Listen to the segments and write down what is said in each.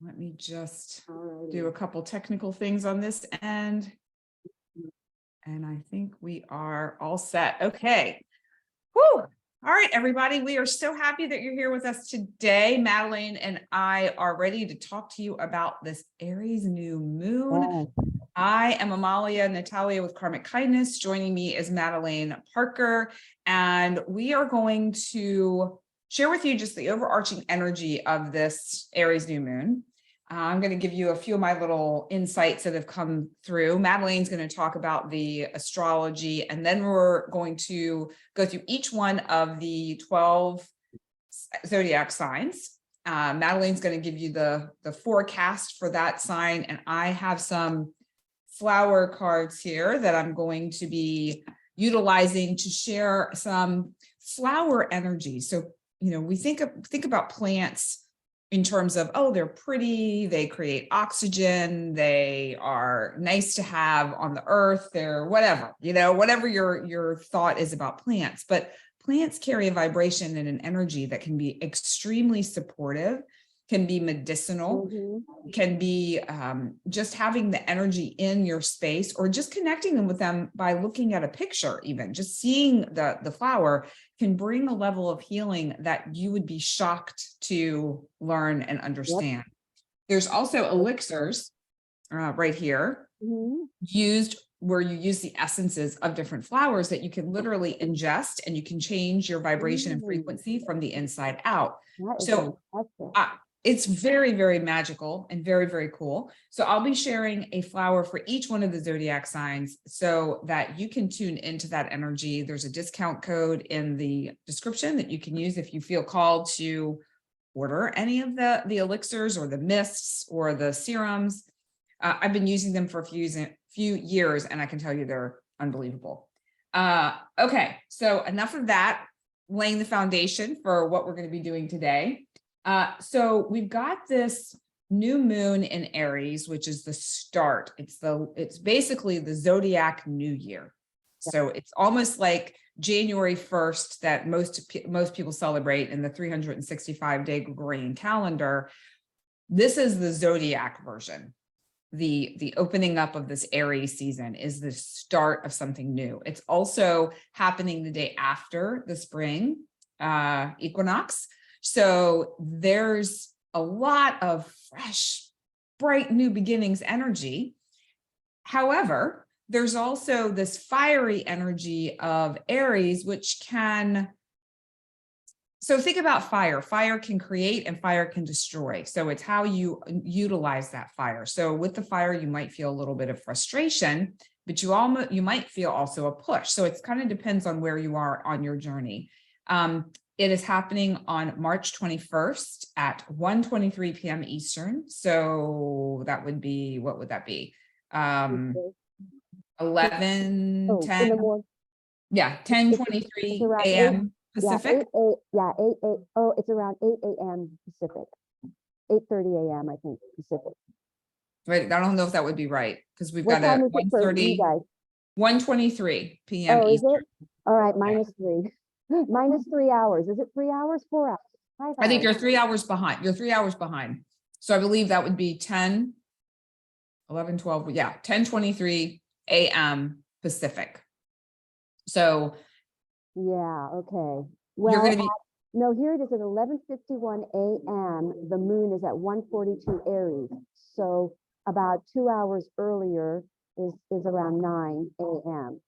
Let me just do a couple technical things on this end. And I think we are all set. Okay. Whew. All right, everybody. We are so happy that you're here with us today. Madelaine and I are ready to talk to you about this Aries new moon. I am Amalia Natalia with Karmic Kindness. Joining me is Madelaine Parker, and we are going to share with you just the overarching energy of this Aries new moon. I'm going to give you a few of my little insights that have come through. Madelaine's going to talk about the astrology, and then we're going to go through each one of the 12 zodiac signs. Madelaine's going to give you the forecast for that sign, and I have some flower cards here that I'm going to be utilizing to share some flower energy. So, you know, we think about plants in terms of, oh, they're pretty, they create oxygen, they are nice to have on the earth, they're whatever, you know, whatever your thought is about plants. But plants carry a vibration and an energy that can be extremely supportive, can be medicinal, can be just having the energy in your space, or just connecting them with them by looking at a picture. Even just seeing the flower can bring a level of healing that you would be shocked to learn and understand. There's also elixirs right here, used where you use the essences of different flowers that you can literally ingest, and you can change your vibration and frequency from the inside out. So it's very, very magical and very, very cool. So I'll be sharing a flower for each one of the zodiac signs so that you can tune into that energy. There's a discount code in the description that you can use if you feel called to order any of the elixirs or the mists or the serums. I've been using them for a few years, and I can tell you they're unbelievable. Okay, so enough of that, laying the foundation for what we're going to be doing today. So we've got this new moon in Aries, which is the start. It's basically the zodiac new year. So it's almost like January 1st that most people celebrate in the 365-day Gregorian calendar. This is the zodiac version. The opening up of this Aries season is the start of something new. It's also happening the day after the spring equinox. So there's a lot of fresh, bright new beginnings energy. However, there's also this fiery energy of Aries, which can, so think about fire. Fire can create and fire can destroy. So it's how you utilize that fire. So with the fire, you might feel a little bit of frustration, but you might feel also a push. So it kind of depends on where you are on your journey. It is happening on March 21st at 1:23 p.m. Eastern. So that would be, what would that be? 11, 10. Yeah, 10:23 a.m. Pacific. Yeah, 8. Oh, it's around 8 a.m. Pacific. 8:30 a.m. I think Pacific. Right. I don't know if that would be right because we've What got a time is it for you guys? 1:23 p.m. Oh, is Eastern. it? All right, -3. -3 hours. Is it 3 hours? 4 hours? 5 hours? I think you're 3 hours behind. You're 3 hours behind. So I believe that would be 10, 11, 12. Yeah, 10:23 a.m. Pacific. So yeah, okay. you're Well, going to be. no, here it is at 11:51 a.m. The moon is at 1:42 Aries. So about 2 hours earlier is around 9 a.m.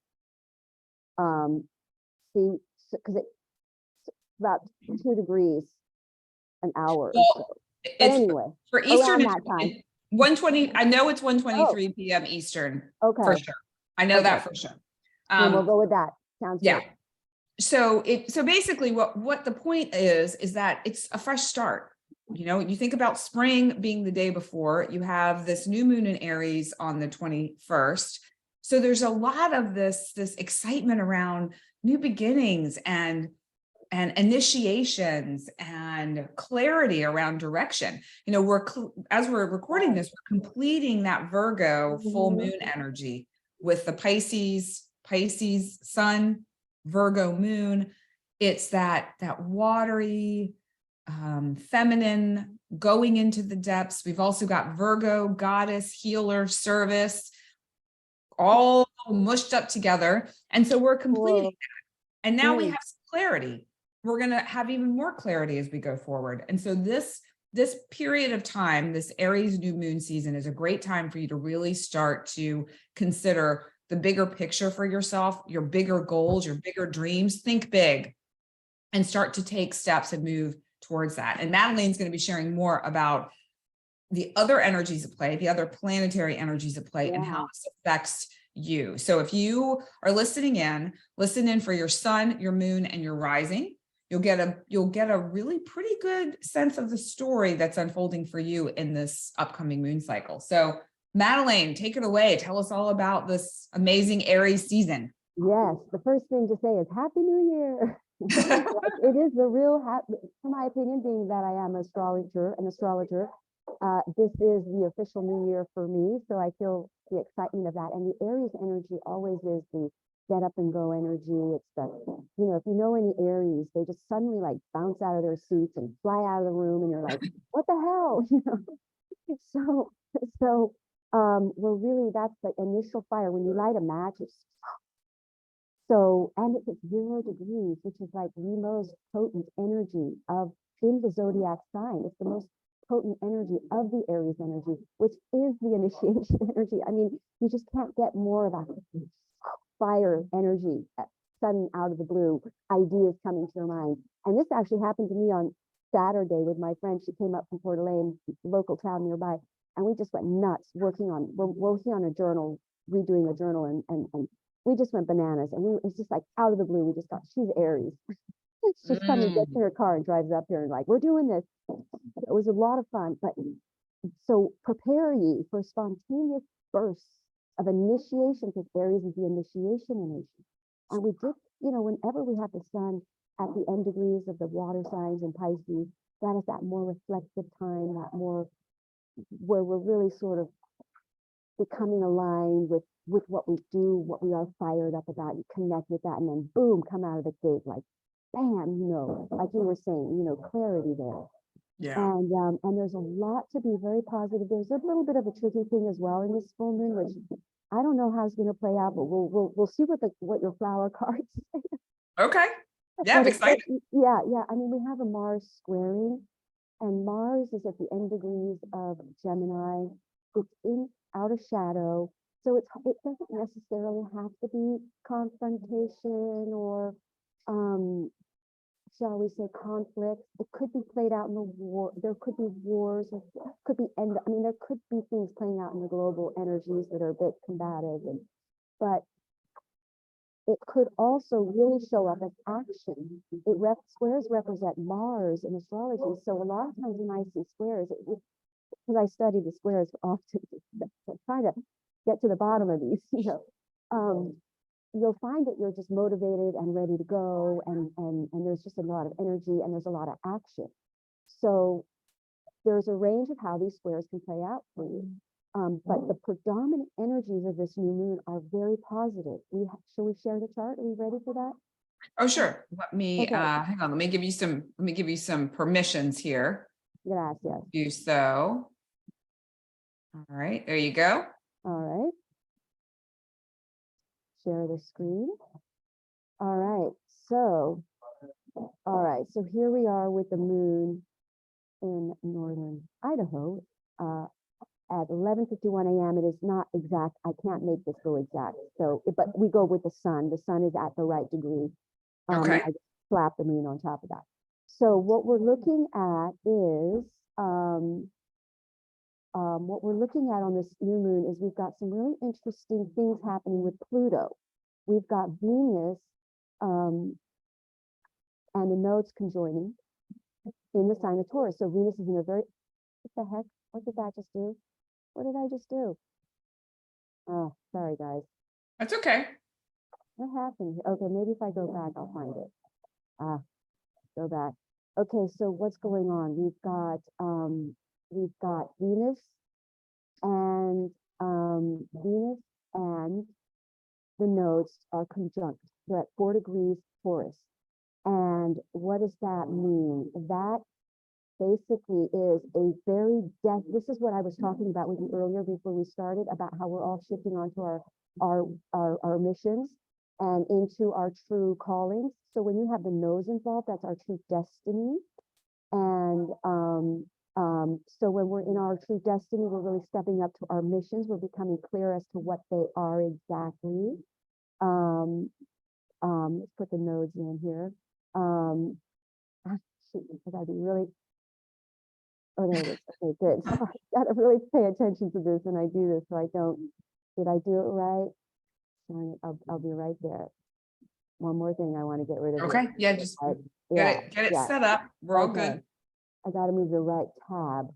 See, because it's about 2 degrees an hour. Well, or so. But it's anyway, for Eastern, around that time. 1:20. I know it's 1:23 p.m. Eastern. Okay. For sure. I know that for sure. Then we'll go with that. Sounds yeah. good. So basically what the point is that it's a fresh start. You know, you think about spring being the day before, you have this new moon in Aries on the 21st. So there's a lot of this excitement around new beginnings and initiations and clarity around direction. You know, as we're recording this, we're completing that Virgo full moon energy with the Pisces sun, Virgo moon. It's that watery, feminine, going into the depths. We've also got Virgo, goddess, healer, service, all mushed up together. And so we're completing Whoa. that. And now we Mm. have some clarity. We're going to have even more clarity as we go forward. And so this period of time, this Aries new moon season, is a great time for you to really start to consider the bigger picture for yourself, your bigger goals, your bigger dreams. Think big and start to take steps and move towards that. And Madelaine's going to be sharing more about the other energies at play, the other planetary energies at play, and how this affects you. So if you are listening in, listen in for your sun, your moon, and your rising. You'll get a really pretty good sense of the story that's unfolding for you in this upcoming moon cycle. So Madelaine, take it away. Tell us all about this amazing Aries season. Yes, the first thing to say is Happy New Year. It is the real, in my opinion, being that I am an astrologer, this is the official new year for me. So I feel the excitement of that. And the Aries energy always is the get up and go energy. It's the, if you know any Aries, they just suddenly like bounce out of their seats and fly out of the room and you're like, what the hell? So we're really, that's the initial fire. When you light a match, it's so, and it's 0 degrees, which is like the most potent energy in the zodiac sign. It's the most potent energy of the Aries energy, which is the initiation energy. I mean, you just can't get more of that fire energy, sudden out of the blue, ideas coming to your mind. And this actually happened to me on Saturday with my friend. She came up from Port Elaine, local town nearby, and we just went nuts we're working on a journal, redoing a journal, and we just went bananas. And it's just like out of the blue, we just thought, she's Aries. She suddenly gets in her car and drives up here and like, we're doing this. It was a lot of fun. But so prepare you for spontaneous bursts of initiation, because Aries is the initiation energy. And we did, whenever we have the sun at the end degrees of the water signs and Pisces, that is that more reflective time, that more where we're really sort of becoming aligned with what we do, what we are fired up about. You connect with that, and then boom, come out of the gate like bam, like you were saying, clarity there. Yeah. And there's a lot to be very positive. There's a little bit of a tricky thing as well in this full moon, which I don't know how it's going to play out, but we'll see what your flower cards say. Okay. Yeah, I'm excited. Yeah. I mean, we have a Mars squaring, and Mars is at the end degrees of Gemini. It's in outer shadow, so it doesn't necessarily have to be confrontation or shall we say conflict. It could be played out in the war. There could be wars, or could be there could be things playing out in the global energies that are a bit combative, but it could also really show up as action. Squares represent Mars in astrology, so a lot of times when I see squares, because I study the squares often to try to get to the bottom of these, you'll find that you're just motivated and ready to go, and there's just a lot of energy and there's a lot of action. So there's a range of how these squares can play out for you. But the predominant energies of this new moon are very positive. Shall we share the chart? Are we ready for that? Oh, sure. Let me Okay. hang on. Let me give you some permissions here. Gracias. Do so. All right, there you go. All right. Share the screen. All right. So here we are with the moon in northern Idaho. At 11:51 a.m. It is not exact. I can't make this go exact. So, but we go with the sun. The sun is at the right degree. Okay. I just slap the moon on top of that. So what we're looking at is what we're looking at on this new moon is we've got some really interesting things happening with Pluto. We've got Venus and the nodes conjoining in the sign of Taurus. So Venus is in a very, what the heck? What did that just do? What did I just do? Oh, sorry, guys. That's okay. What happened here? Okay, maybe if I go back, I'll find it. Go back. Okay, so what's going on? We've got Venus and the nodes are conjunct. They're at 4 degrees Taurus. And what does that mean? That basically is a very this is what I was talking about with you earlier before we started about how we're all shifting onto our missions and into our true callings. So when you have the nose involved, that's our true destiny. And so when we're in our true destiny, we're really stepping up to our missions. We're becoming clear as to what they are exactly. Let's put the nodes in here. Shoot, I gotta be really. Oh, there it is. Okay, good. I gotta really pay attention to this when I do this, so I don't. Did I do it right? I'll be right there. One more thing I want to get rid of. Okay, yeah, just get it set up. We're all good. I got to move the right tab.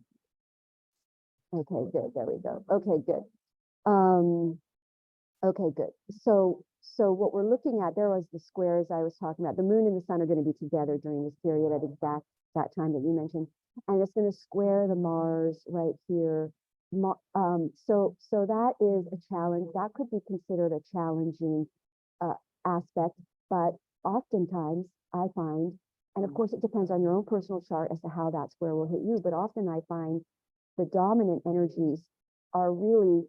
Okay, good. There we go. Okay, good. Okay, good. So what we're looking at, there was the squares I was talking about. The moon and the sun are going to be together during this period at exact that time that you mentioned, and it's going to square the Mars right here. So that is a challenge. That could be considered a challenging aspect, but oftentimes I find, and of course it depends on your own personal chart as to how that square will hit you, but often I find the dominant energies are really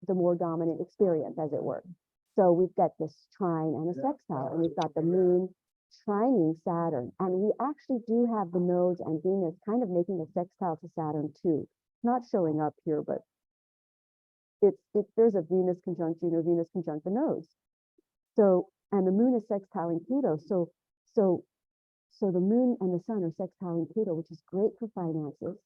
the more dominant experience, as it were. So we've got this trine and a sextile, and we've got the moon trining Saturn, and we actually do have the nodes and Venus kind of making a sextile to Saturn too. Not showing up here, but there's a Venus conjunct Juno, Venus conjunct the nodes. So, and the moon is sextiling Pluto. So the moon and the sun are sextiling Pluto, which is great for finances.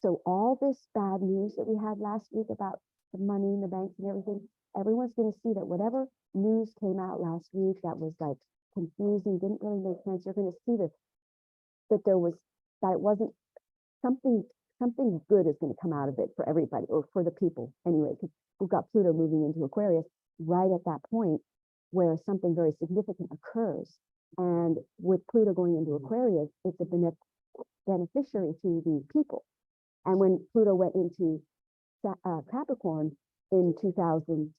So all this bad news that we had last week about the money in the banks and everything, everyone's going to see that whatever news came out last week that was like confusing, didn't really make sense. You're going to see that it wasn't something good is going to come out of it for everybody, or for the people anyway, because we've got Pluto moving into Aquarius right at that point where something very significant occurs. And with Pluto going into Aquarius, it's a beneficiary to the people. And when Pluto went into Capricorn in 2008,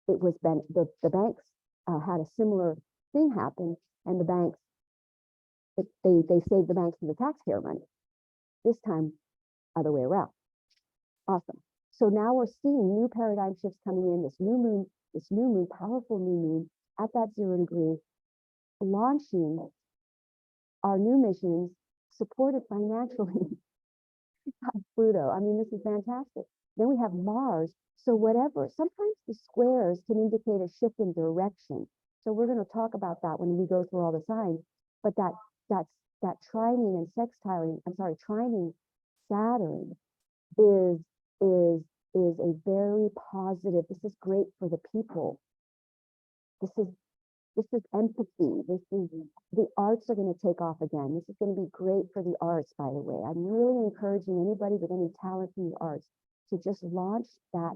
it was the banks had a similar thing happen, and the banks, they saved the banks from the taxpayer money. This time, other way around. Awesome. So now we're seeing new paradigm shifts coming in. This new moon, powerful new moon at that 0 degree, launching our new missions, supported financially by Pluto. I mean, this is fantastic. Then we have Mars. So whatever, sometimes the squares can indicate a shift in direction. So we're going to talk about that when we go through all the signs. But that trining and sextiling, trining Saturn is a very positive. This is great for the people. This is empathy. The arts are going to take off again. This is going to be great for the arts, by the way. I'm really encouraging anybody with any talent in the arts to just launch that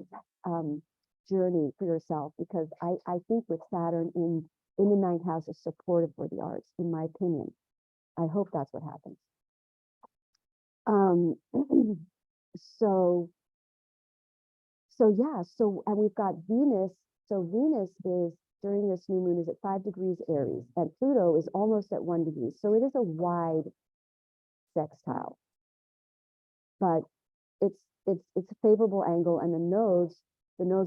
journey for yourself, because I think with Saturn in the 9th house is supportive for the arts, in my opinion. I hope that's what happens. And we've got Venus. So Venus is, during this new moon, is at 5 degrees Aries, and Pluto is almost at 1 degree. So it is a wide sextile, but it's a favorable angle, and the nodes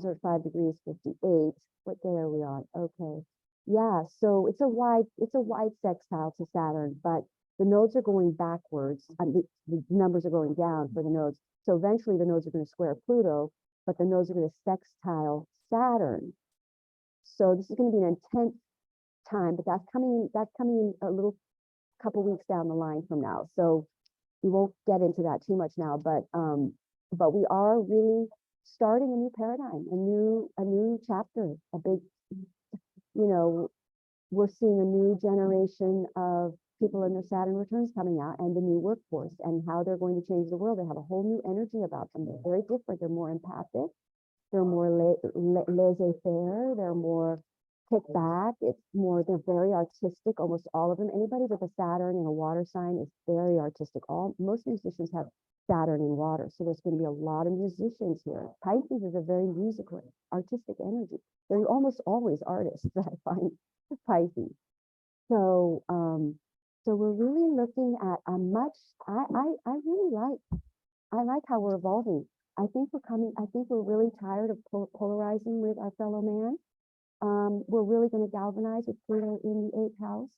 are at 5 degrees 58. What day are we on? Okay. Yeah, so it's a wide sextile to Saturn, but the nodes are going backwards. The numbers are going down for the nodes. So eventually the nodes are going to square Pluto, but the nodes are going to sextile Saturn. So this is going to be an intense time, but that's coming in a little couple weeks down the line from now. So we won't get into that too much now, but we are really starting a new paradigm, a new chapter, a big, we're seeing a new generation of people in their Saturn returns coming out, and the new workforce, and how they're going to change the world. They have a whole new energy about them. They're very different. They're more empathic. They're more laissez-faire. They're more kick back. They're very artistic, almost all of them. Anybody with a Saturn and a water sign is very artistic. Most musicians have Saturn in water. So there's going to be a lot of musicians here. Pisces is a very musical, artistic energy. They're almost always artists that I find Pisces. So So we're really looking at a much, I really like how we're evolving. I think we're really tired of polarizing with our fellow man. We're really going to galvanize with Pluto in the 8th house.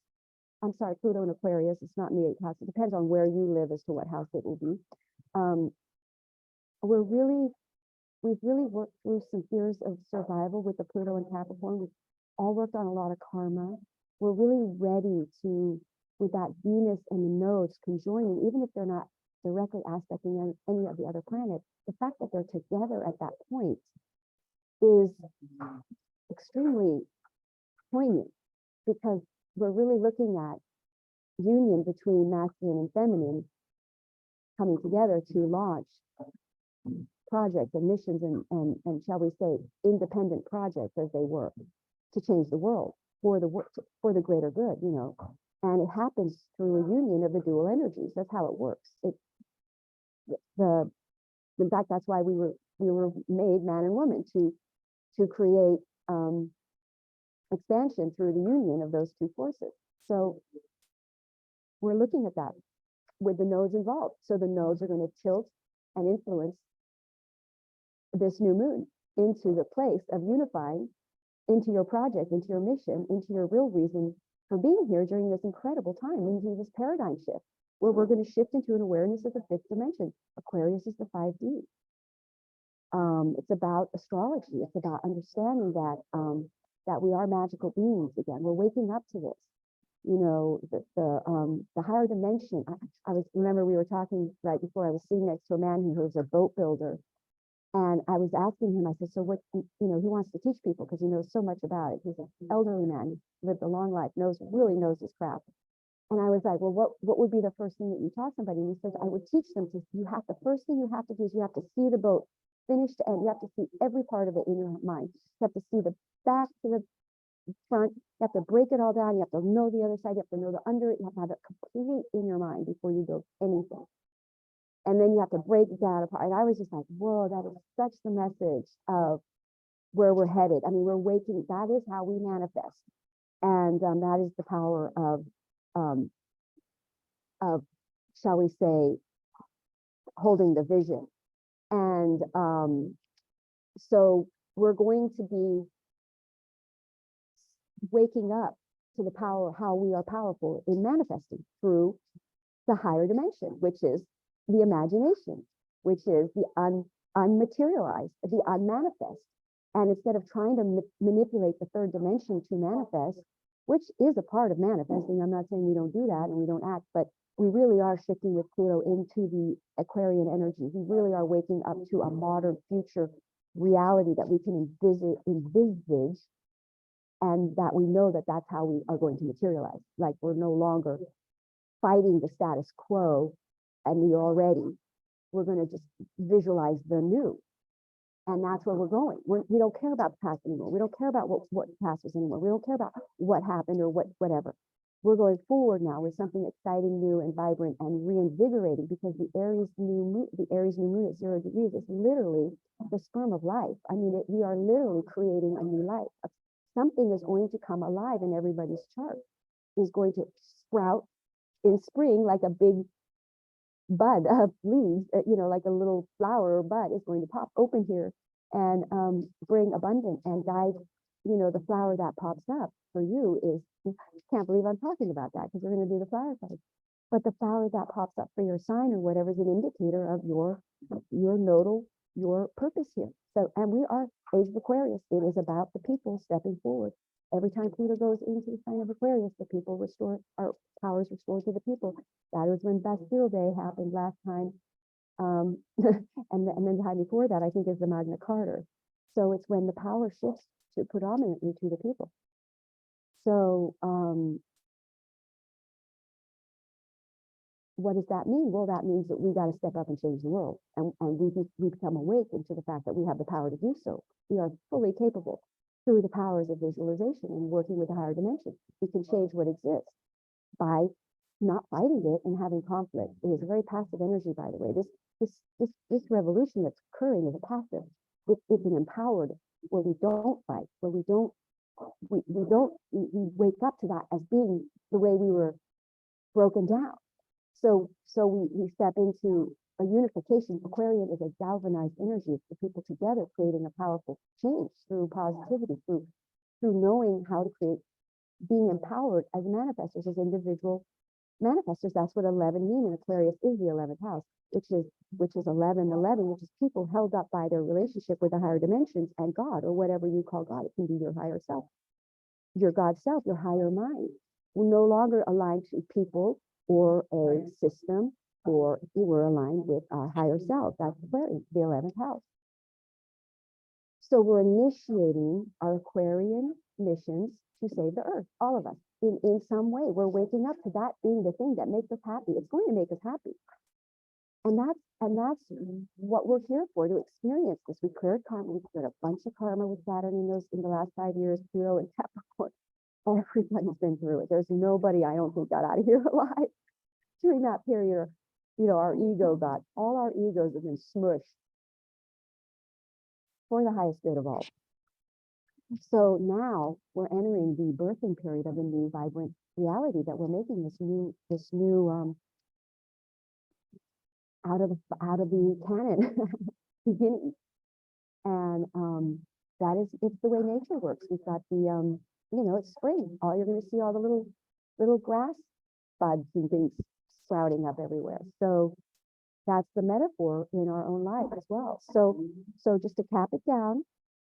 I'm sorry, Pluto in Aquarius. It's not in the 8th house. It depends on where you live as to what house it will be. We've really worked through some fears of survival with the Pluto and Capricorn. We've all worked on a lot of karma. We're really ready to, with that Venus and the nodes conjoining, even if they're not directly aspecting any of the other planets, the fact that they're together at that point is extremely poignant, because we're really looking at union between masculine and feminine coming together to launch projects and missions and shall we say independent projects as they were, to change the world for the greater good, you know. And it happens through a union of the dual energies. That's how it works. In fact, that's why we were made man and woman, to create expansion through the union of those two forces. So we're looking at that with the nodes involved. So the nodes are going to tilt and influence this new moon into the place of unifying into your project, into your mission, into your real reason for being here during this incredible time, into this paradigm shift, where we're going to shift into an awareness of the 5th dimension. Aquarius is the 5D. It's about astrology. It's about understanding that that we are magical beings again. We're waking up to this. You know, the higher dimension. Remember we were talking right before. I was sitting next to a man who was a boat builder, and I was asking him. I said, "So what? You know, he wants to teach people because he knows so much about it. He's an elderly man, lived a long life, really knows his craft." And I was like, "Well, what would be the first thing that you taught somebody?" And he says, "I would teach them to. The first thing you have to do is you have to see the boat finish to end. You have to see every part of it in your mind. You have to see the back to the front. You have to break it all down. You have to know the other side. You have to know the under it. You have to have it complete in your mind before you build anything. And then you have to break it down apart." And I was just like, whoa, that is such the message of where we're headed. I mean, we're waking. That is how we manifest. And that is the power of, shall we say, holding the vision. And so we're going to be waking up to the power, how we are powerful in manifesting through the higher dimension, which is the imagination, which is the unmaterialized, the unmanifest. And instead of trying to manipulate the 3rd dimension to manifest, which is a part of manifesting, I'm not saying we don't do that and we don't act, but we really are shifting with Pluto into the Aquarian energy. We really are waking up to a modern future reality that we can envisage, and that we know that that's how we are going to materialize. Like, we're no longer fighting the status quo and the already. We're going to just visualize the new. And that's where we're going. We don't care about the past anymore. We don't care about what the past was anymore. We don't care about what happened or whatever. We're going forward now with something exciting, new, and vibrant, and reinvigorating, because the Aries new moon at 0 degrees is literally the sperm of life. I mean, we are literally creating a new life. Something is going to come alive in everybody's chart. Is going to sprout in spring like a big bud of leaves, you know, like a little flower or bud is going to pop open here and bring abundance and guide, you know, the flower that pops up for you is, can't believe I'm talking about that because we're going to do the flower side. But the flower that pops up for your sign or whatever is an indicator of your nodal, your purpose here. So, and we are Age of Aquarius. It is about the people stepping forward. Every time Pluto goes into the sign of Aquarius, the people restore, our powers restored to the people. That was when Bastille Day happened last time. And then the time before that, I think, is the Magna Carta. So it's when the power shifts to predominantly to the people. So what does that mean? Well, that means that we got to step up and change the world. And we become awakened to the fact that we have the power to do so. We are fully capable through the powers of visualization and working with a higher dimension. We can change what exists by not fighting it and having conflict. It is a very passive energy, by the way. This revolution that's occurring is a passive. It's an empowered, where we don't fight, where we wake up to that as being the way we were broken down. So we step into a unification. Aquarian is a galvanized energy for people together, creating a powerful change through positivity, through knowing how to create, being empowered as manifestors, as individual manifestors. That's what 11 mean, and Aquarius is the 11th house, which is 11, which is people held up by their relationship with the higher dimensions and God, or whatever you call God. It can be your higher self, your God self, your higher mind. We're no longer aligned to people or a system, or we're aligned with our higher self. That's Aquarius, the 11th house. So we're initiating our Aquarian missions to save the earth, all of us, in some way. We're waking up to that being the thing that makes us happy. It's going to make us happy. And that's what we're here for, to experience this. We cleared karma. We cleared a bunch of karma with Saturn in the last 5 years, Pluto and Capricorn. Everybody's been through it. There's nobody I don't think got out of here alive during that period. You know, all our egos have been smushed for the highest good of all. So now we're entering the birthing period of a new vibrant reality, that we're making this new out of the canon beginning. And it's the way nature works. We've got the it's spring. You're going to see all the little grass buds and things sprouting up everywhere. So that's the metaphor in our own life as well. So just to cap it down,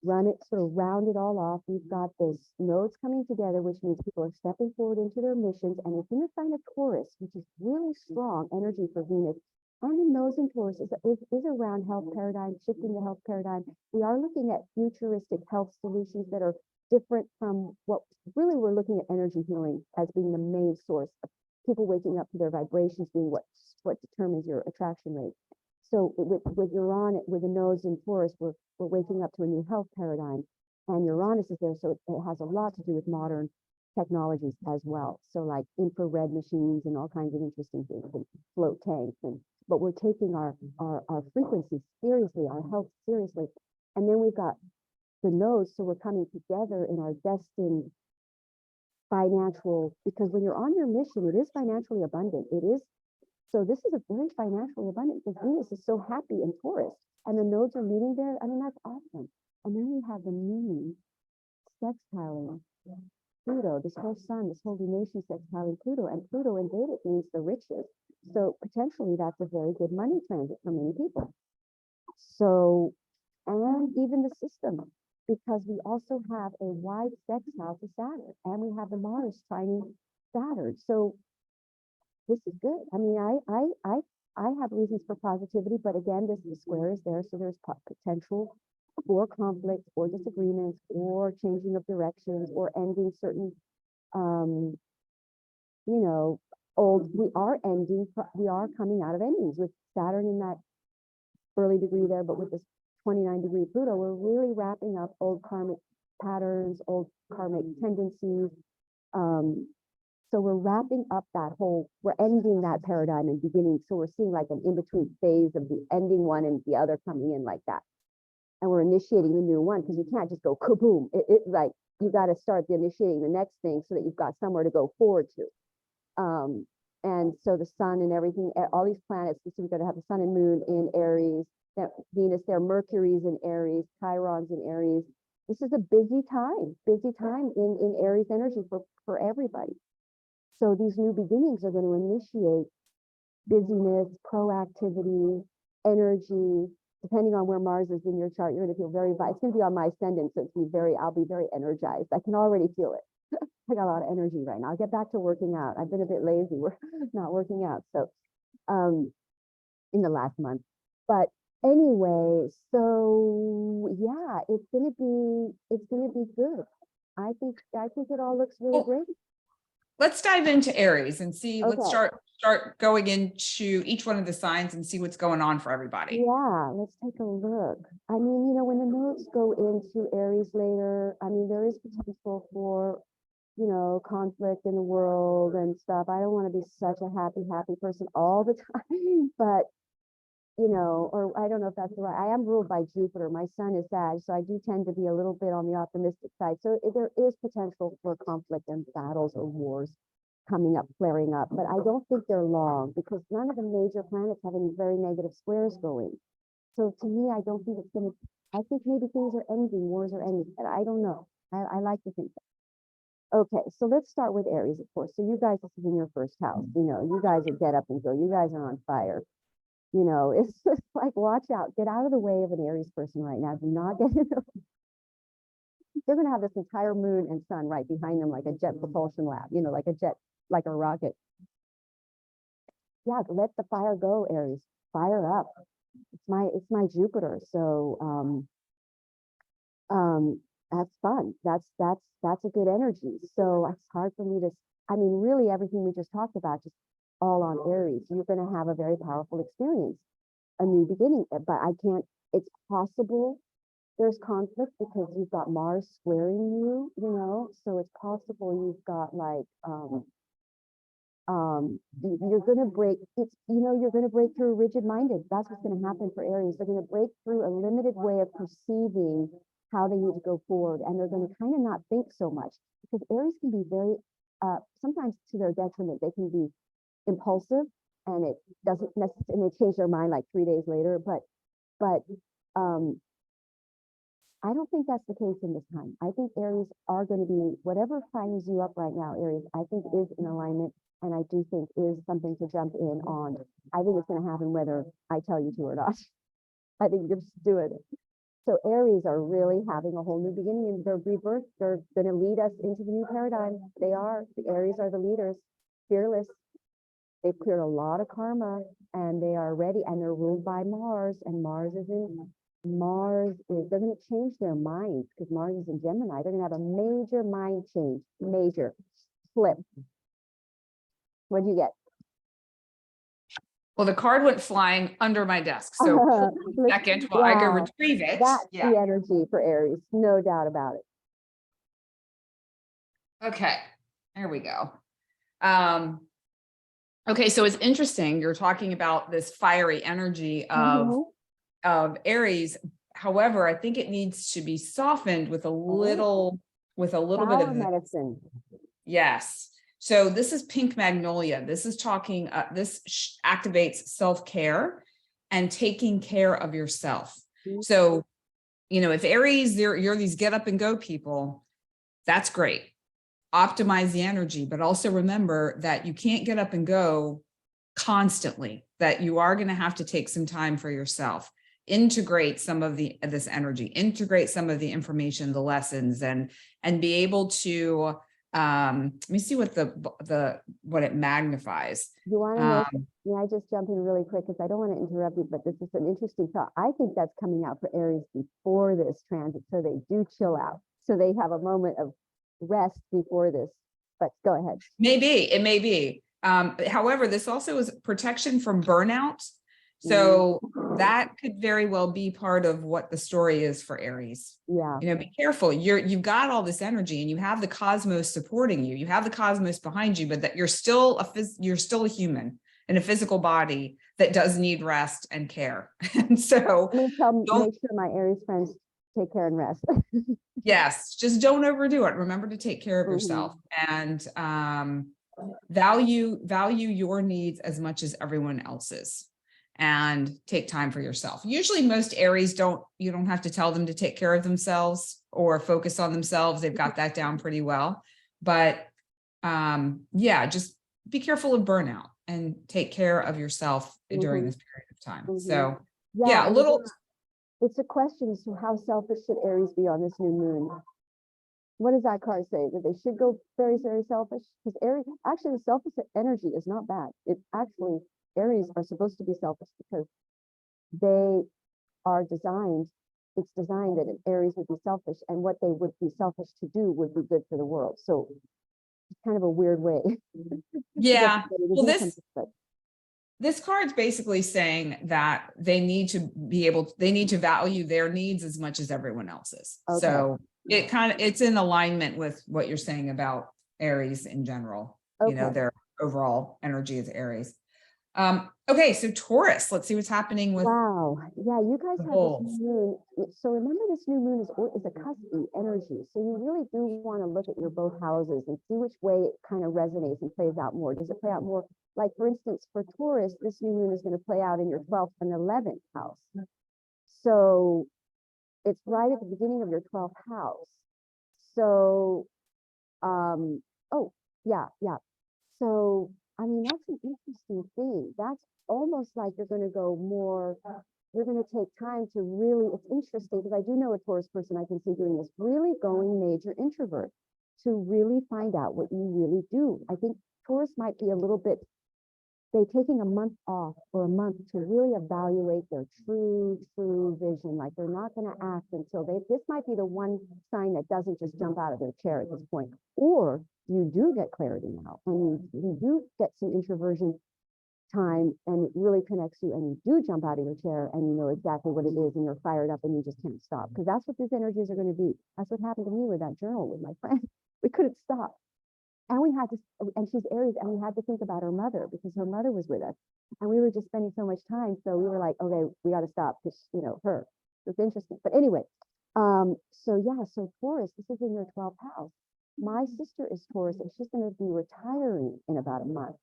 sort of round it all off, we've got this nodes coming together, which means people are stepping forward into their missions, and it's in the sign of Taurus, which is really strong energy for Venus. And the nodes in Taurus is around health paradigm, shifting the health paradigm. We are looking at futuristic health solutions that are different from what really we're looking at energy healing as being the main source of people waking up to their vibrations being what determines your attraction rate. So with Uranus, with the nodes in Taurus, we're waking up to a new health paradigm, and Uranus is there, so it has a lot to do with modern technologies as well. So like infrared machines and all kinds of interesting things, and float tanks, but we're taking our frequency seriously, our health seriously. And then we've got the nodes, so we're coming together in our destined financial, because when you're on your mission, it is financially abundant. It is. So this is a very financially abundant, because Venus is so happy in Taurus, and the nodes are meeting there. I mean, that's awesome. And then we have the moon sextiling Pluto, this whole sun, this whole lunation sextiling Pluto, and Pluto in Vedic means the riches. So potentially that's a very good money transit for many people. So, and even the system, because we also have a wide sextile to Saturn, and we have the Mars trining Saturn. So this is good. I mean, I have reasons for positivity, but again, the square is there, so there's potential for conflict or disagreements or changing of directions or ending certain, we are coming out of endings with Saturn in that early degree there, but with this 29-degree Pluto, we're really wrapping up old karmic patterns, old karmic tendencies. So we're wrapping up we're ending that paradigm and beginning. So we're seeing like an in-between phase of the ending one and the other coming in like that. And we're initiating the new one, because you can't just go kaboom. It's like, you got to start initiating the next thing so that you've got somewhere to go forward to. And so the sun and everything, all these planets, so we're going to have the sun and moon in Aries, Venus there, Mercury's in Aries, Chiron's in Aries. This is a busy time in Aries energy for everybody. So these new beginnings are going to initiate busyness, proactivity, energy. Depending on where Mars is in your chart, you're going to feel it's going to be on my ascendant, so I'll be very energized. I can already feel it. I got a lot of energy right now. I'll get back to working out. I've been a bit lazy. We're not working out. So, in the last month, but anyway, so yeah, it's going to be good. I think it all looks really great. Let's dive into Aries and see. Okay. Let's start going into each one of the signs and see what's going on for everybody. Yeah, let's take a look. I mean, when the nodes go into Aries later, I mean, there is potential for, conflict in the world and stuff. I don't want to be such a happy person all the time, but, or I don't know if that's the right. I am ruled by Jupiter. My sun is Sag, so I do tend to be a little bit on the optimistic side. So there is potential for conflict and battles or wars. coming up, flaring up, but I don't think they're long because none of the major planets have any very negative squares going. So to me, I don't think it's gonna, I think maybe things are ending, wars are ending, but I don't know. I like to think that. Okay, so let's start with Aries, of course. So you guys, this is in your first house, you know, you guys are get up and go, you guys are on fire. You know, it's just like, watch out, get out of the way of an Aries person right now. Do not get in the they're going to have this entire moon and sun right behind them, like a jet propulsion lab, you know, like a jet, like a rocket. Yeah, let the fire go, Aries. Fire up. It's my Jupiter. So that's fun. That's a good energy. So it's hard for me to, I mean, really everything we just talked about, just all on Aries. You're going to have a very powerful experience, a new beginning, but I can't, it's possible there's conflict because you've got Mars squaring you, you know, so it's possible you've got like, you're going to break, it's, you know, you're going to break through rigid-minded. That's what's going to happen for Aries. They're going to break through a limited way of perceiving how they need to go forward. And they're going to kind of not think so much because Aries can be very, sometimes to their detriment, they can be impulsive and it doesn't necessarily, and they change their mind like 3 days later, but I don't think that's the case in this time. I think Aries are going to be, whatever fires you up right now, Aries, I think is in alignment. And I do think is something to jump in on. I think it's going to happen whether I tell you to or not. I think you're just doing it. So Aries are really having a whole new beginning in their rebirth. They're going to lead us into the new paradigm. They are. The Aries are the leaders, fearless. They've cleared a lot of karma and they are ready and they're ruled by Mars and they're going to change their minds because Mars is in Gemini. They're going to have a major mind change, major flip. What do you get? Well, the card went flying under my desk. So hold on a second while I go retrieve it. That's the energy for Aries, no doubt about it. Okay, there we go. Okay, so it's interesting. You're talking about this fiery energy of Aries. However, I think it needs to be softened with a little bit of medicine. Yes. So this is pink magnolia. This is talking, activates self-care and taking care of yourself. So, you know, if Aries, you're these get up and go people, that's great. Optimize the energy, but also remember that you can't get up and go constantly, that you are going to have to take some time for yourself, integrate some of this energy, integrate some of the information, the lessons, and be able to, let me see what what it magnifies. You want to know, may I just jump in really quick because I don't want to interrupt you, but this is an interesting thought. I think that's coming out for Aries before this transit, so they do chill out. So they have a moment of rest before this, but go ahead. It may be. However, this also is protection from burnout. So that could very well be part of what the story is for Aries. Yeah. You know, be careful. You've got all this energy and you have the cosmos supporting you. You have the cosmos behind you, but that you're still a human in a physical body that does need rest and care. And so make sure my Aries friends take care and rest. Yes, just don't overdo it. Remember to take care of yourself and value your needs as much as everyone else's. And take time for yourself. Usually most Aries you don't have to tell them to take care of themselves or focus on themselves. They've got that down pretty well. But yeah, just be careful of burnout and take care of yourself during this period of time. So yeah, a little. It's a question as to how selfish should Aries be on this new moon? What does that card say? That they should go very, very selfish? Because Aries, actually the selfish energy is not bad. It's actually, Aries are supposed to be selfish because they are designed, it's designed that an Aries would be selfish and what they would be selfish to do would be good for the world. So it's kind of a weird way. Yeah. Well, this card's basically saying that they need to value their needs as much as everyone else's. Okay. So it's in alignment with what you're saying about Aries in general, you know, their overall energy is Aries. Okay, so Taurus, let's see what's happening with Wow. Yeah, you guys the have bulls. this new moon. So remember, this new moon is a cuspy energy. So you really do want to look at your both houses and see which way it kind of resonates and plays out more. Does it play out more? Like, for instance, for Taurus, this new moon is going to play out in your 12th and 11th house. So it's right at the beginning of your 12th house. So, oh, yeah. So, I mean, that's an interesting thing. That's almost like you're going to go more, you're going to take time to really, it's interesting because I do know a Taurus person I can see doing this, really going major introvert to really find out what you really do. I think Taurus might be a little bit, they taking a month off or a month to really evaluate their true vision. Like, they're not going to act until this might be the one sign that doesn't just jump out of their chair at this point. Or you do get clarity now and you do get some introversion time and it really connects you and you do jump out of your chair and you know exactly what it is and you're fired up and you just can't stop, because that's what these energies are going to be. That's what happened to me with that journal with my friend. We couldn't stop. And we had to, and she's Aries, and we had to think about her mother because her mother was with us. And we were just spending so much time. So we were like, okay, we got to stop because, you know, her. It's interesting. But anyway, so yeah, so Taurus, this is in your 12th house. My sister is Taurus and she's going to be retiring in about a month.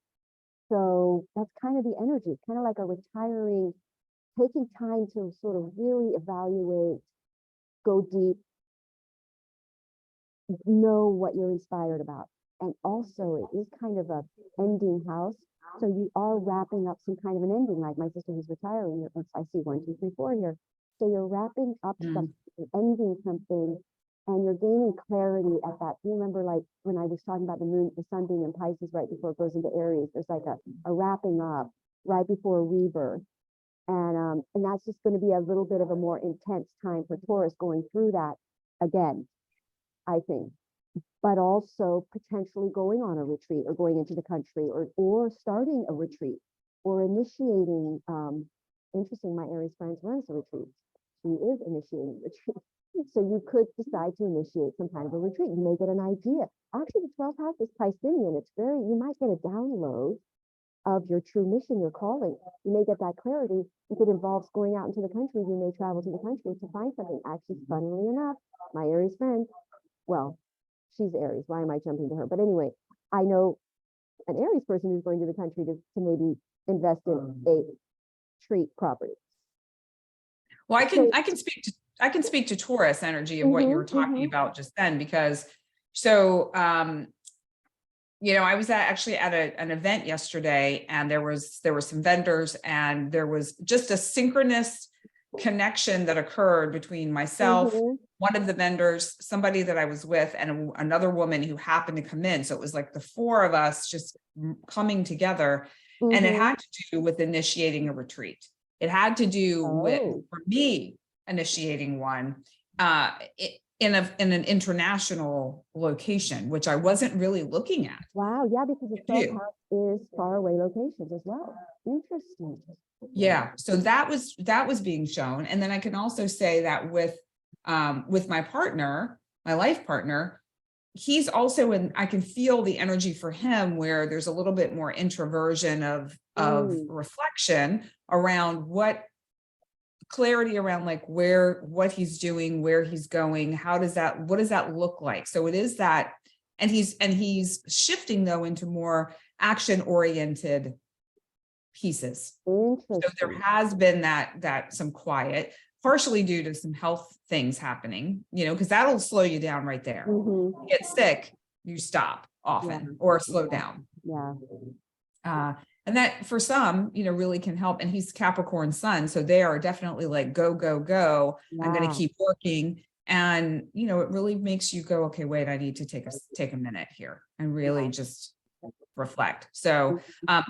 So that's kind of the energy. It's kind of like a retiring, taking time to sort of really evaluate, go deep, know what you're inspired about. And also it is kind of a ending house. So you are wrapping up some kind of an ending, like my sister who's retiring. I see 1, 2, 3, 4 here. So you're wrapping up something, ending something, and you're gaining clarity at that. You remember, like when I was talking about the moon, the sun being in Pisces right before it goes into Aries, there's like a wrapping up right before a rebirth. And that's just going to be a little bit of a more intense time for Taurus going through that again, I think. But also potentially going on a retreat or going into the country or starting a retreat or initiating. Interesting, my Aries friend runs a retreat. She is initiating a retreat. So you could decide to initiate some kind of a retreat. You may get an idea. Actually, the 12th house is Piscean. It's very, you might get a download of your true mission, your calling. You may get that clarity. If it involves going out into the country, you may travel to the country to find something. Actually, funnily enough, my Aries friend, well, she's Aries. Why am I jumping to her? But anyway, I know an Aries person who's going to the country to maybe invest in a treat property. Well, I can speak to Taurus energy of what you were talking about just then, because so you know, I was actually at an event yesterday, and there were some vendors, and there was just a synchronous connection that occurred between myself, one of the vendors, somebody that I was with, and another woman who happened to come in. So it was like the four of us just coming together, and it had to do with initiating a retreat. It had to do with, for me, initiating one in an international location, which I wasn't really looking at. Wow, yeah, because the 12th house is faraway locations as well. Interesting. Yeah, so that was being shown. And then I can also say that with my partner, my life partner, he's also I can feel the energy for him where there's a little bit more introversion of reflection around clarity around like what he's doing, where he's going, what does that look like? So it is that, and he's shifting though into more action oriented pieces. So there has been that some quiet, partially due to some health things happening, you know, because that'll slow you down right there. You get sick, you stop often or slow down. And that for some, you know, really can help. And he's Capricorn sun, so they are definitely like go, go, go. I'm going to keep working. And, you know, it really makes you go, okay, wait, I need to take a minute here and really just reflect. So I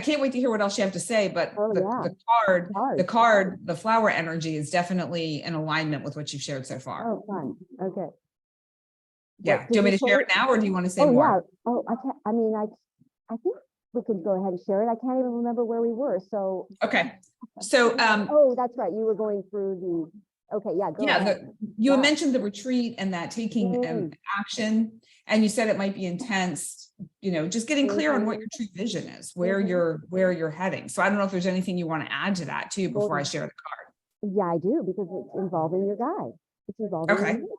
can't wait to hear what else you have to say, but the flower energy is definitely in alignment with what you've shared so far. Oh, fun. Okay. Yeah. Do you want me to share it now, or do you want to say more? Yeah. Oh, I can't. I mean, I think we could go ahead and share it. I can't even remember where we were. So okay. So oh, that's right. You were going through Okay, yeah, go Yeah, ahead. you had Yeah. mentioned the retreat and that taking action, and you said it might be intense, just getting clear on what your true vision is, where you're heading. So I don't know if there's anything you want to add to that too before I share the card. Yeah, I do, because it's involving your guide. It's involving Okay. your guide.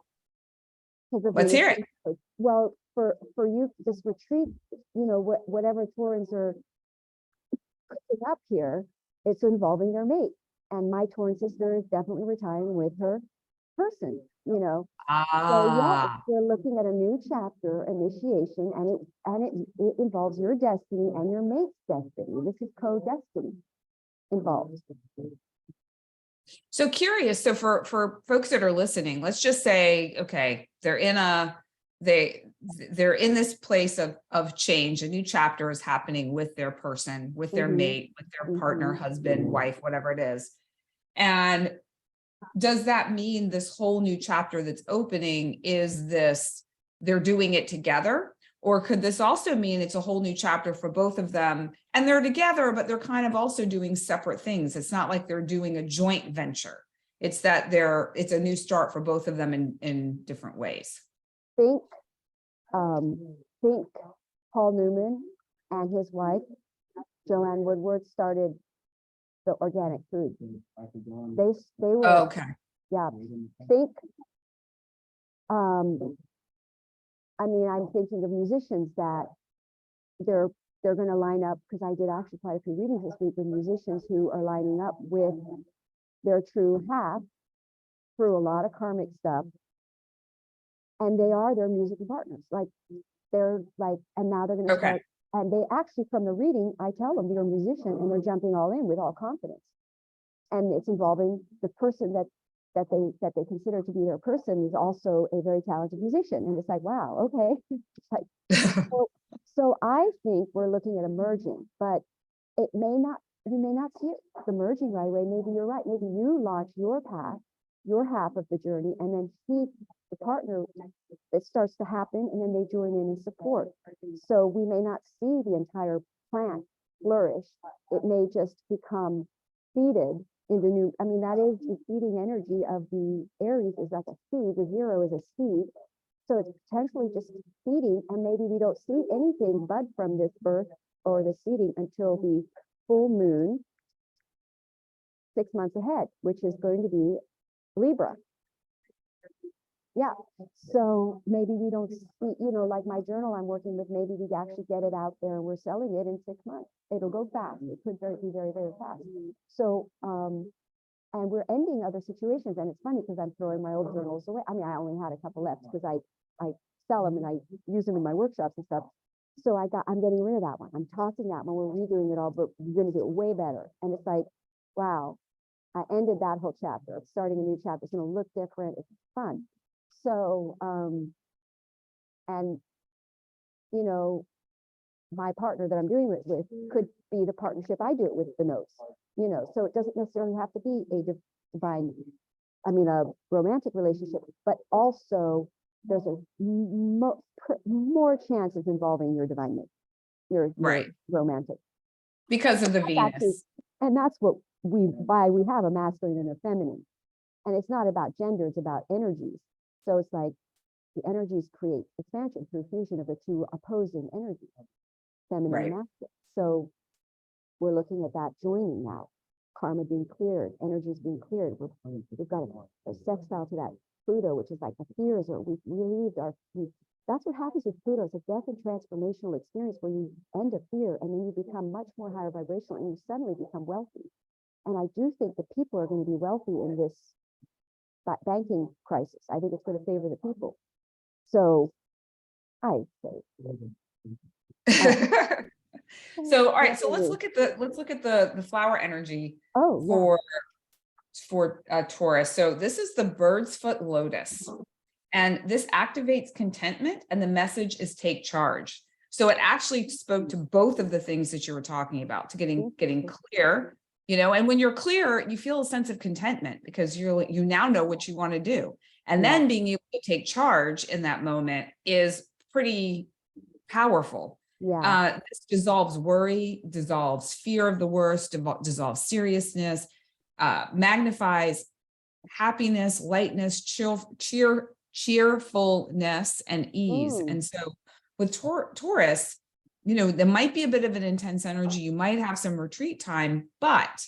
'Cause of Let's the hear it. retreat. Well, for you, this retreat, whatever Taurans are cooking up here, it's involving their mate. And my Tauran sister is definitely retiring with her person, So yeah, Ah, we're looking at a new chapter, initiation, and it involves your destiny and your mate's destiny. This is co-destiny involved. so curious. So for folks that are listening, let's just say, okay, they're in this place of change. A new chapter is happening with their person, with their mate, with their partner, husband, wife, whatever it is. And does that mean this whole new chapter that's opening they're doing it together? Or could this also mean it's a whole new chapter for both of them and they're together, but they're kind of also doing separate things? It's not like they're doing a joint venture. It's that it's a new start for both of them in different ways. Think Paul Newman and his wife, Joanne Woodward, started the organic food. They were, Okay. yeah, think, I'm thinking of musicians that they're going to line up, because I did actually quite a few readings this week with musicians who are lining up with their true half through a lot of karmic stuff. And they are their musical partners. And now they're going to start. And they actually, from the reading, I tell them you're a musician, and they're jumping all in with all confidence. And it's involving the person that they consider to be their person is also a very talented musician. And it's like, wow, okay. It's like, so I think we're looking at a merging, but you may not see it, the merging right away. Maybe you're right. Maybe you launch your path, your half of the journey, and then the partner, it starts to happen, and then they join in and support. So we may not see the entire plant flourish. It may just become seeded in the new. That is the seeding energy of the Aries, is like a seed. The 0 is a seed. So it's potentially just seeding, and maybe we don't see anything bud from this birth or the seeding until the full moon 6 months ahead, which is going to be Libra. Yeah, so maybe we don't see, like my journal I'm working with, maybe we actually get it out there and we're selling it in 6 months. It'll go fast. It could be very, very fast. So, and we're ending other situations, and it's funny because I'm throwing my old journals away. I only had a couple left because I sell them and I use them in my workshops and stuff. So I'm getting rid of that one. I'm tossing that one. We're redoing it all, but we're going to do it way better. And it's like, wow, I ended that whole chapter. I'm starting a new chapter. It's going to look different. It's fun. So, and, my partner that I'm doing it with could be the partnership I do it with the notes, so it doesn't necessarily have to be a romantic relationship, but also there's a more chances involving your divine mate, your romantic. Because of the Venus. And that's why we have a masculine and a feminine. And it's not about gender, it's about energies. So it's like the energies create expansion through fusion of the two opposing energies, feminine and masculine. So we're looking at that joining now. Karma being cleared, energies being cleared. We've got a sextile to that Pluto, which is like the fears, or we've relieved that's what happens with Pluto. It's a death and transformational experience where you end a fear and then you become much more higher vibrational and you suddenly become wealthy. And I do think that people are going to be wealthy in this banking crisis. I think it's going to favor the people. So I say. So, all right. So let's look at the flower energy for Taurus. So this is the bird's foot lotus, and this activates contentment, and the message is take charge. So it actually spoke to both of the things that you were talking about, to getting clear, and when you're clear, you feel a sense of contentment because you now know what you want to do. And then being able to take charge in that moment is pretty powerful. Yeah. This dissolves worry, dissolves fear of the worst, dissolves seriousness, magnifies happiness, lightness, cheerfulness, and ease. Mm. And so with Taurus, you know, there might be a bit of an intense energy. You might have some retreat time, but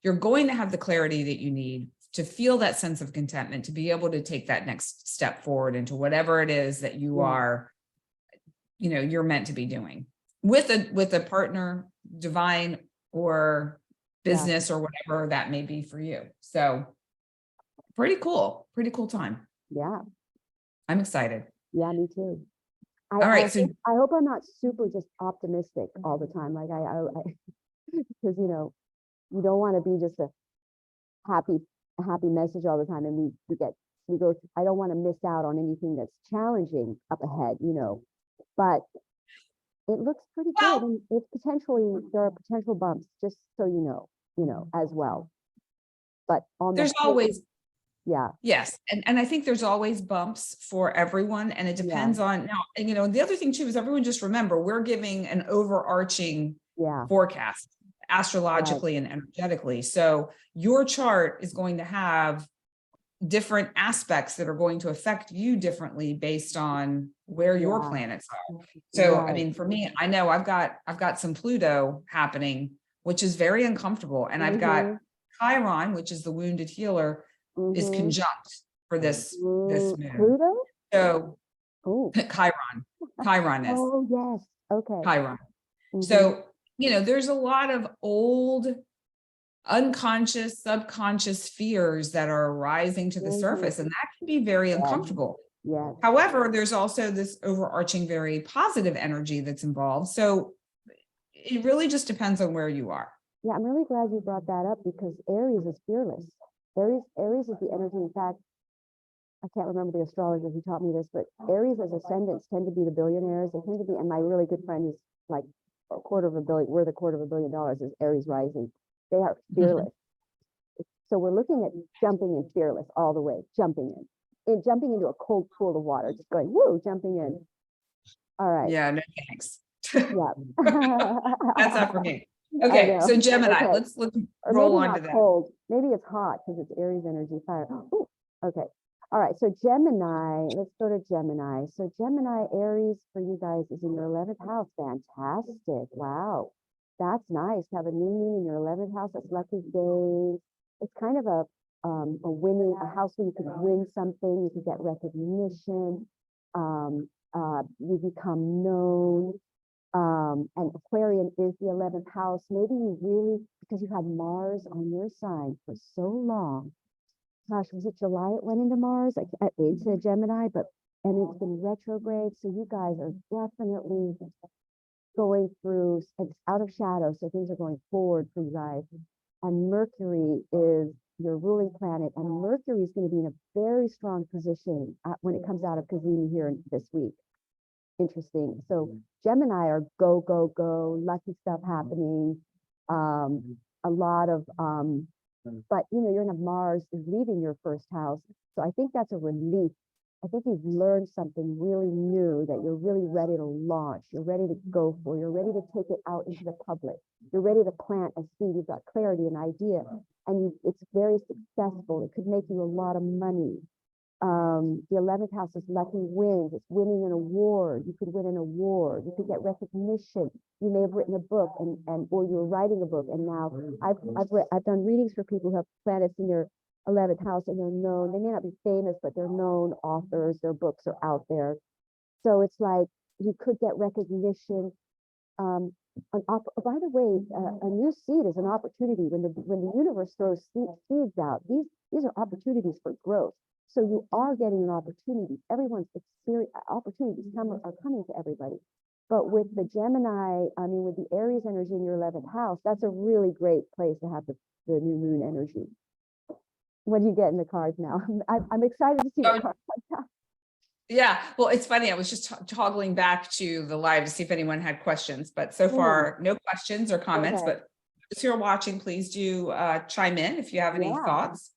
you're going to have the clarity that you need to feel that sense of contentment, to be able to take that next step forward into whatever it is that you are, you know, you're meant to be doing with a partner, divine or business or whatever that may be for you. So pretty cool time. Yeah. I'm excited. Yeah, me too. All right. So I hope I'm not super just optimistic all the time. Like I because you know, you don't want to be just a happy message all the time. And I don't want to miss out on anything that's challenging up ahead, you know, but it looks pretty good. And there are potential bumps, just so you know, as well. But on there's always, yeah. Yes. And I think there's always bumps for everyone. And it depends on now, and you know, the other thing too, is everyone just remember, we're giving an overarching forecast astrologically and energetically. So your chart is going to have different aspects that are going to affect you differently based on where your planets are. So, I mean, for me, I know I've got some Pluto happening, which is very uncomfortable. And I've got Chiron, which is the wounded healer, is conjunct for this moon. Pluto? So Chiron is. Oh, yes. Okay. Chiron. So, you know, there's a lot of old unconscious, subconscious fears that are rising to the surface, and that can be very uncomfortable. Yes. However, there's also this overarching, very positive energy that's involved. So it really just depends on where you are. Yeah, I'm really glad you brought that up, because Aries is fearless. Aries is the energy. In fact, I can't remember the astrologer who taught me this, but Aries as ascendants tend to be the billionaires. They tend to be, and my really good friend who's like worth $250 million is Aries rising. They are fearless. So we're looking at jumping in fearless all the way, jumping into a cold pool of water, just going, woo, jumping in. All right. Yeah, no thanks. Yeah. That's not for me. Okay, so Gemini, let's roll on to that. Cold. Maybe it's hot because it's Aries energy, fire. Ooh, okay. All right, so Gemini, let's go to Gemini. So Gemini, Aries for you guys is in your 11th house. Fantastic. Wow. That's nice to have a new moon in your 11th house. That's lucky days. It's kind of a house where you could win something. You could get recognition. You become known. And Aquarian is the 11th house. Maybe you really, because you had Mars on your sign for so long. Gosh, was it July it went into Mars? Into Gemini, and it's been retrograde. So you guys are definitely going through, it's out of shadow, so things are going forward for you guys. And Mercury is your ruling planet, and Mercury is going to be in a very strong position when it comes out of Cazimi here this week. Interesting. So Gemini are go, go, go, lucky stuff happening. A lot of, but you know, you're gonna have Mars is leaving your first house. So I think that's a relief. I think you've learned something really new that you're really ready to launch. You're ready to go for. You're ready to take it out into the public. You're ready to plant a seed. You've got clarity and idea, and it's very successful. It could make you a lot of money. The 11th house is lucky wins. It's winning an award. You could win an award. You could get recognition. You may have written a book or you're writing a book. And now I've done readings for people who have planets in their 11th house, and they're known. They may not be famous, but they're known authors. Their books are out there. So it's like you could get recognition. By the way, a new seed is an opportunity. When the universe throws seeds out, these are opportunities for growth. So you are getting an opportunity. Everyone's opportunities are coming to everybody. But with the Gemini, with the Aries energy in your 11th house, that's a really great place to have the new moon energy. What do you get in the cards now? I'm excited to see the cards. Yeah, well, it's funny. I was just toggling back to the live to see if anyone had questions, but so far, no questions or comments. But those who are watching, please do chime in if you have any thoughts.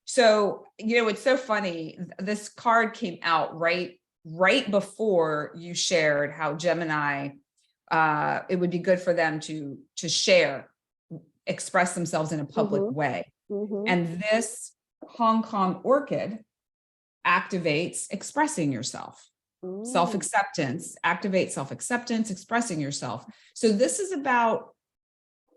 So, you know, it's so funny. This card came out right before you shared how Gemini, it would be good for them to share, express themselves in a public way. And this Hong Kong orchid activates expressing yourself. Self-acceptance, activate self-acceptance, expressing yourself. So this is about,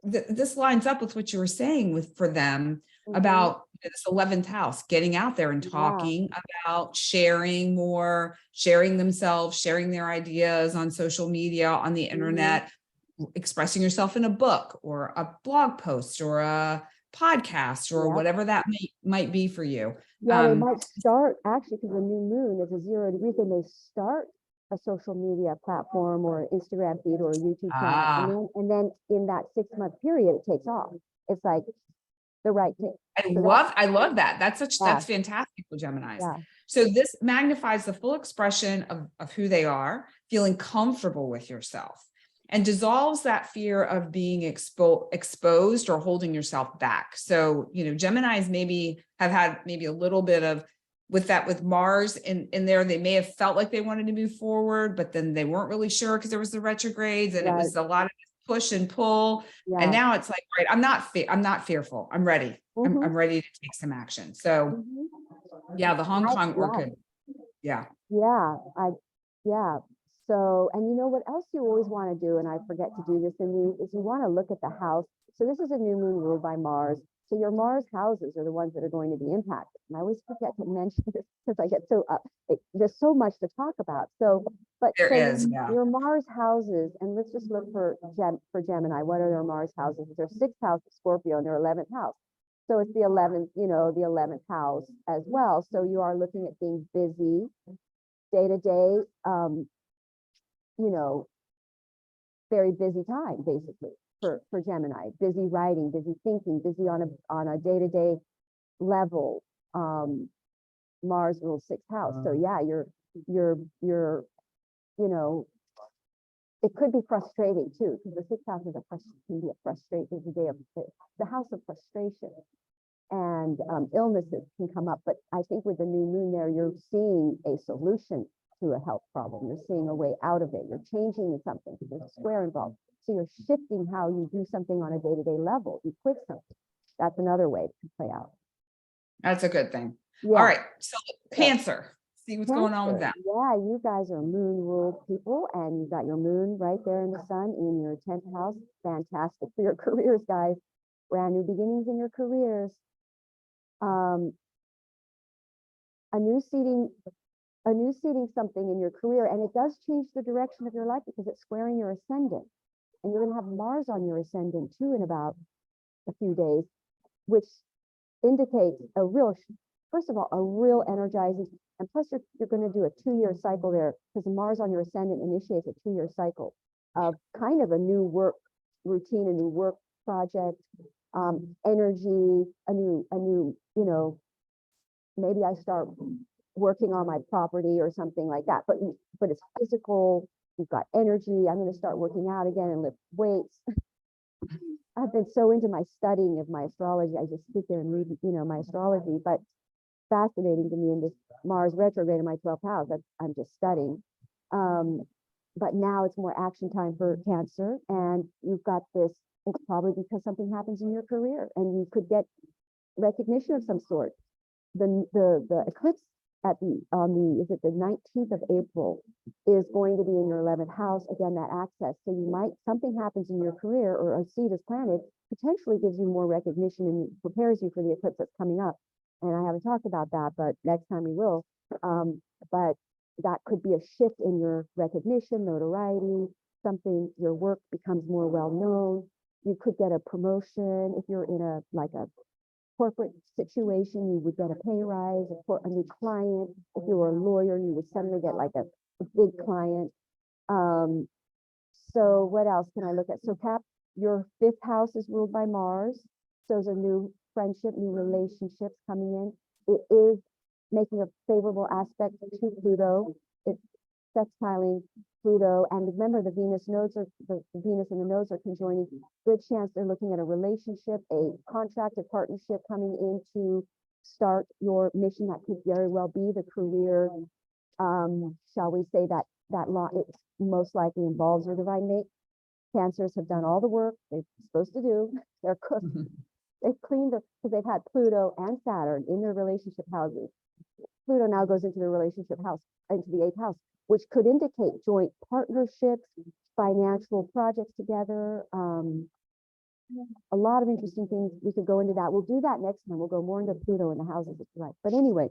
this lines up with what you were saying for them about this 11th house, getting out there and talking about sharing more, sharing themselves, sharing their ideas on social media, on the internet, expressing yourself in a book or a blog post or a podcast or whatever that might be for you. Yeah, they might start, actually, because the new moon is a 0 degree, they may start a social media platform or Instagram feed or a YouTube channel. And then in that 6-month period, it takes off. It's like the right thing. I love that. That's fantastic for Geminis. Yeah. So this magnifies the full expression of who they are, feeling comfortable with yourself, and dissolves that fear of being exposed or holding yourself back. So, Geminis maybe have had maybe a little bit of with Mars in there, they may have felt like they wanted to move forward, but then they weren't really sure because there was the retrogrades and it was a lot of push and pull. And now it's like, right, I'm not fearful. I'm ready. I'm ready to take some action. So yeah, the Hong Kong orchid. Yeah. So, and you know what else you always want to do, and I forget to do this in these, is you want to look at the house. So this is a new moon ruled by Mars. So your Mars houses are the ones that are going to be impacted. And I always forget to mention this because I get so there's so much to talk about. So, but your Mars houses, and let's just look for Gemini. What are their Mars houses? Their 6th house is Scorpio and their 11th house. So it's the 11th, the 11th house as well. So you are looking at being busy day to day, very busy time, basically, for Gemini. Busy writing, busy thinking, busy on a day-to-day level. Mars rules 6th house. So yeah, you're it could be frustrating too, because the 6th house can be a frustrating, the house of frustration. And illnesses can come up. But I think with the new moon there, you're seeing a solution to a health problem. You're seeing a way out of it. You're changing something. There's a square involved. So you're shifting how you do something on a day-to-day level. You quit something. That's another way to play out. That's a good thing. Yeah. All right. So Cancer. See what's going on with that. Yeah, you guys are moon ruled people, and you've got your moon right there in the sun in your 10th house. Fantastic for your careers, guys. Brand new beginnings in your careers. A new seeding something in your career, and it does change the direction of your life because it's squaring your ascendant, and you're going to have Mars on your ascendant too in about a few days, which indicates first of all, a real energizing, and plus you're going to do a 2-year cycle there, because Mars on your ascendant initiates a 2-year cycle of kind of a new work routine, a new work project, energy, a new, maybe I start working on my property or something like that, but it's physical. You've got energy. I'm going to start working out again and lift weights. I've been so into my studying of my astrology. I just sit there and read, my astrology, but fascinating to me in this Mars retrograde in my 12th house. I'm just studying. But now it's more action time for Cancer, and you've got this. It's probably because something happens in your career, and you could get recognition of some sort. The eclipse is it the 19th of April is going to be in your 11th house, again, that access. So something happens in your career, or a seed is planted, potentially gives you more recognition and prepares you for the eclipse that's coming up. And I haven't talked about that, but next time we will. But that could be a shift in your recognition, notoriety, your work becomes more well known. You could get a promotion if you're in a corporate situation. You would get a pay rise, a new client. If you were a lawyer, you would suddenly get a big client. So what else can I look at? So your 5th house is ruled by Mars. So there's a new friendship, new relationships coming in. It is making a favorable aspect to Pluto. It's sextiling Pluto, and remember the Venus nodes the Venus and the nodes are conjoining. Good chance they're looking at a relationship, a contract, a partnership coming in to start your mission. That could very well be the career. Shall we say that law? It most likely involves your divine mate. Cancers have done all the work they're supposed to do. They're cooked. They've cleaned because they've had Pluto and Saturn in their relationship houses. Pluto now goes into the relationship house, into the 8th house, which could indicate joint partnerships, financial projects together. A lot of interesting things. We could go into that. We'll do that next time. We'll go more into Pluto and the houses, if you like. But anyway,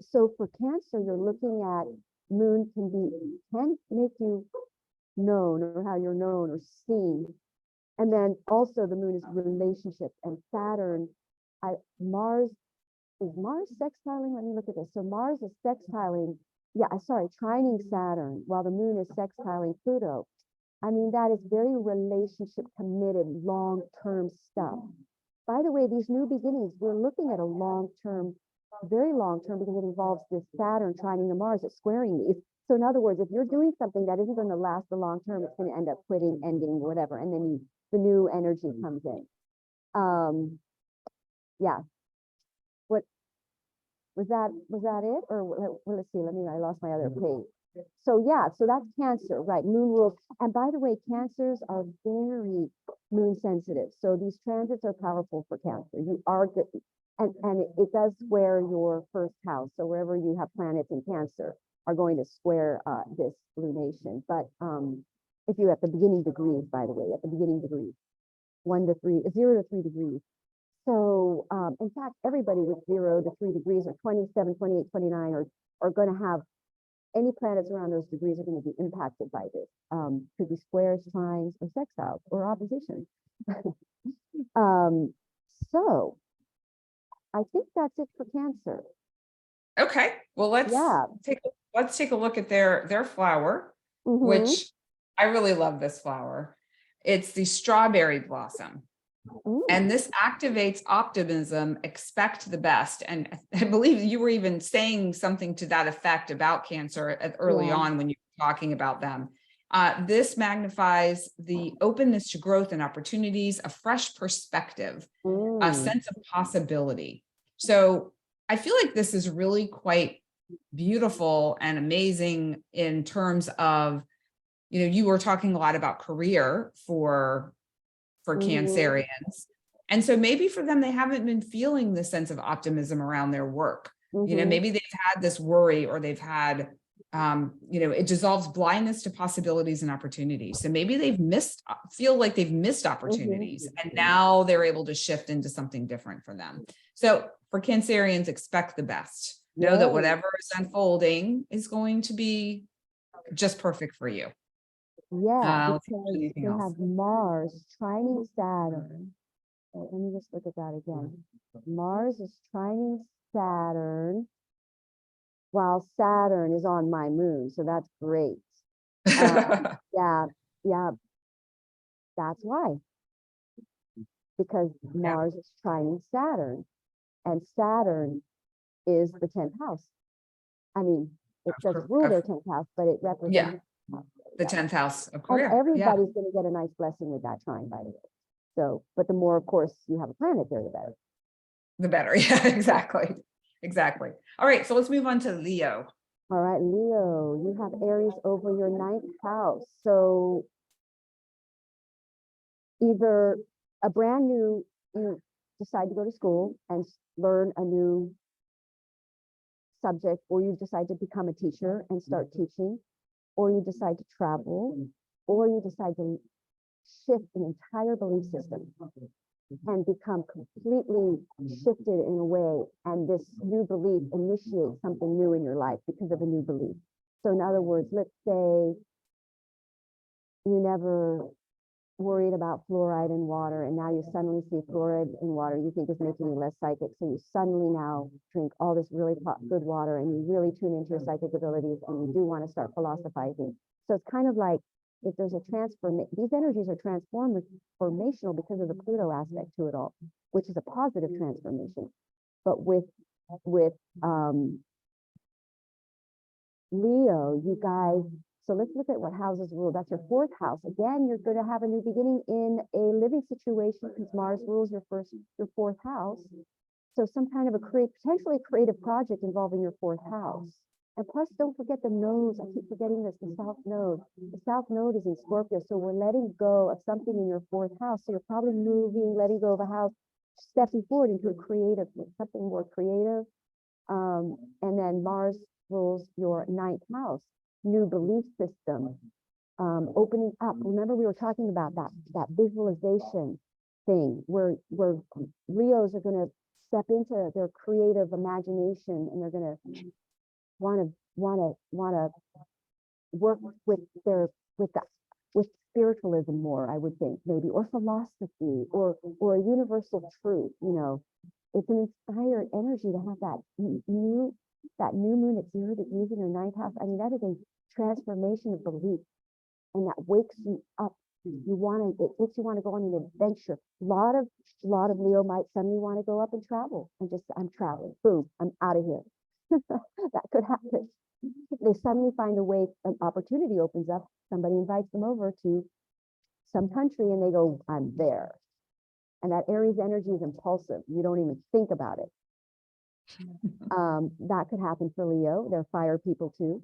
so for Cancer, you're looking at moon can make you known, or how you're known or seen. And then also the moon is relationships, and Saturn, Mars sextiling? Let me look at this. So Mars is sextiling, trining Saturn, while the moon is sextiling Pluto. I mean, that is very relationship committed, long-term stuff. By the way, these new beginnings, we're looking at a long-term, very long-term, because it involves this Saturn trining the Mars, it's squaring these. So in other words, if you're doing something that isn't going to last the long term, it's going to end up quitting, ending, whatever. And then the new energy comes in. Yeah. What was that? Was that it? Or let's see, I lost my other page. So yeah, so that's Cancer, right? Moon rules. And by the way, Cancers are very moon sensitive. So these transits are powerful for Cancer. You are good. And it does square your first house. So wherever you have planets in Cancer are going to square this lunation. But if you're at the beginning degrees, by the way, at the beginning degrees, 0 to 3 degrees. So in fact, everybody with 0 to 3 degrees or 27, 28, 29 are going to have any planets around those degrees are going to be impacted by this. Could be squares, trines, or sextiles, or opposition. So I think that's it for Cancer. Okay, well, let's take a look at their flower, which I really love this flower. It's the strawberry blossom. And this activates optimism, expect the best. And I believe you were even saying something to that effect about Cancer early on when you were talking about them. This magnifies the openness to growth and opportunities, a fresh perspective, a sense of possibility. So I feel like this is really quite beautiful and amazing in terms of, you were talking a lot about career for Cancerians. And so maybe for them, they haven't been feeling the sense of optimism around their work. Maybe they've had this worry, or they've had, it dissolves blindness to possibilities and opportunities. So maybe feel like they've missed opportunities, and now they're able to shift into something different for them. So for Cancerians, expect the best. Know that whatever is unfolding is going to be just perfect for you. Yeah, because they have Mars trining Saturn. Let me just look at that again. Mars is trining Saturn while Saturn is on my moon. So that's great. Yeah, that's why. Because Mars is trining Saturn, and Saturn is the 10th house. I mean, it doesn't rule their 10th house, but it represents the 10th house of career. And everybody's going to get a nice blessing with that trine, by the way. So, but the more, of course, you have a planet there, the better. The better. Yeah, exactly. Exactly. All right. So let's move on to Leo. All right, Leo, you have Aries over your 9th house. So either a brand new, you decide to go to school and learn a new subject, or you decide to become a teacher and start teaching, or you decide to travel, or you decide to shift an entire belief system and become completely shifted in a way, and this new belief initiates something new in your life because of a new belief. So in other words, let's say you never worried about fluoride in water, and now you suddenly see fluoride in water you think is making you less psychic, so you suddenly now drink all this really good water, and you really tune into your psychic abilities, and you do want to start philosophizing. So it's kind of like, if there's a these energies are transformational because of the Pluto aspect to it all, which is a positive transformation. But with Leo, you guys, so let's look at what houses rule. That's your 4th house. Again, you're going to have a new beginning in a living situation because Mars rules your 4th house. So some kind of potentially creative project involving your 4th house. And plus, don't forget the nodes. I keep forgetting this, the South Node. The South Node is in Scorpio, so we're letting go of something in your fourth house. So you're probably moving, letting go of a house, stepping forward into a creative, something more creative. And then Mars rules your ninth house, new belief system, opening up. Remember, we were talking about that visualization thing where Leos are going to step into their creative imagination, and they're going to want to work with with spiritualism more, I would think, maybe, or philosophy, or a universal truth. You know, it's an inspired energy to have that new moon at 0 degrees in your ninth house. I mean, that is a transformation of belief, and that wakes you up. It makes you want to go on an adventure. A lot of Leo might suddenly want to go up and travel, and just, I'm traveling, boom, I'm out of here. That could happen. They suddenly find a way, an opportunity opens up, somebody invites them over to some country, and they go, I'm there. And that Aries energy is impulsive. You don't even think about it. That could happen for Leo. They're fire people too.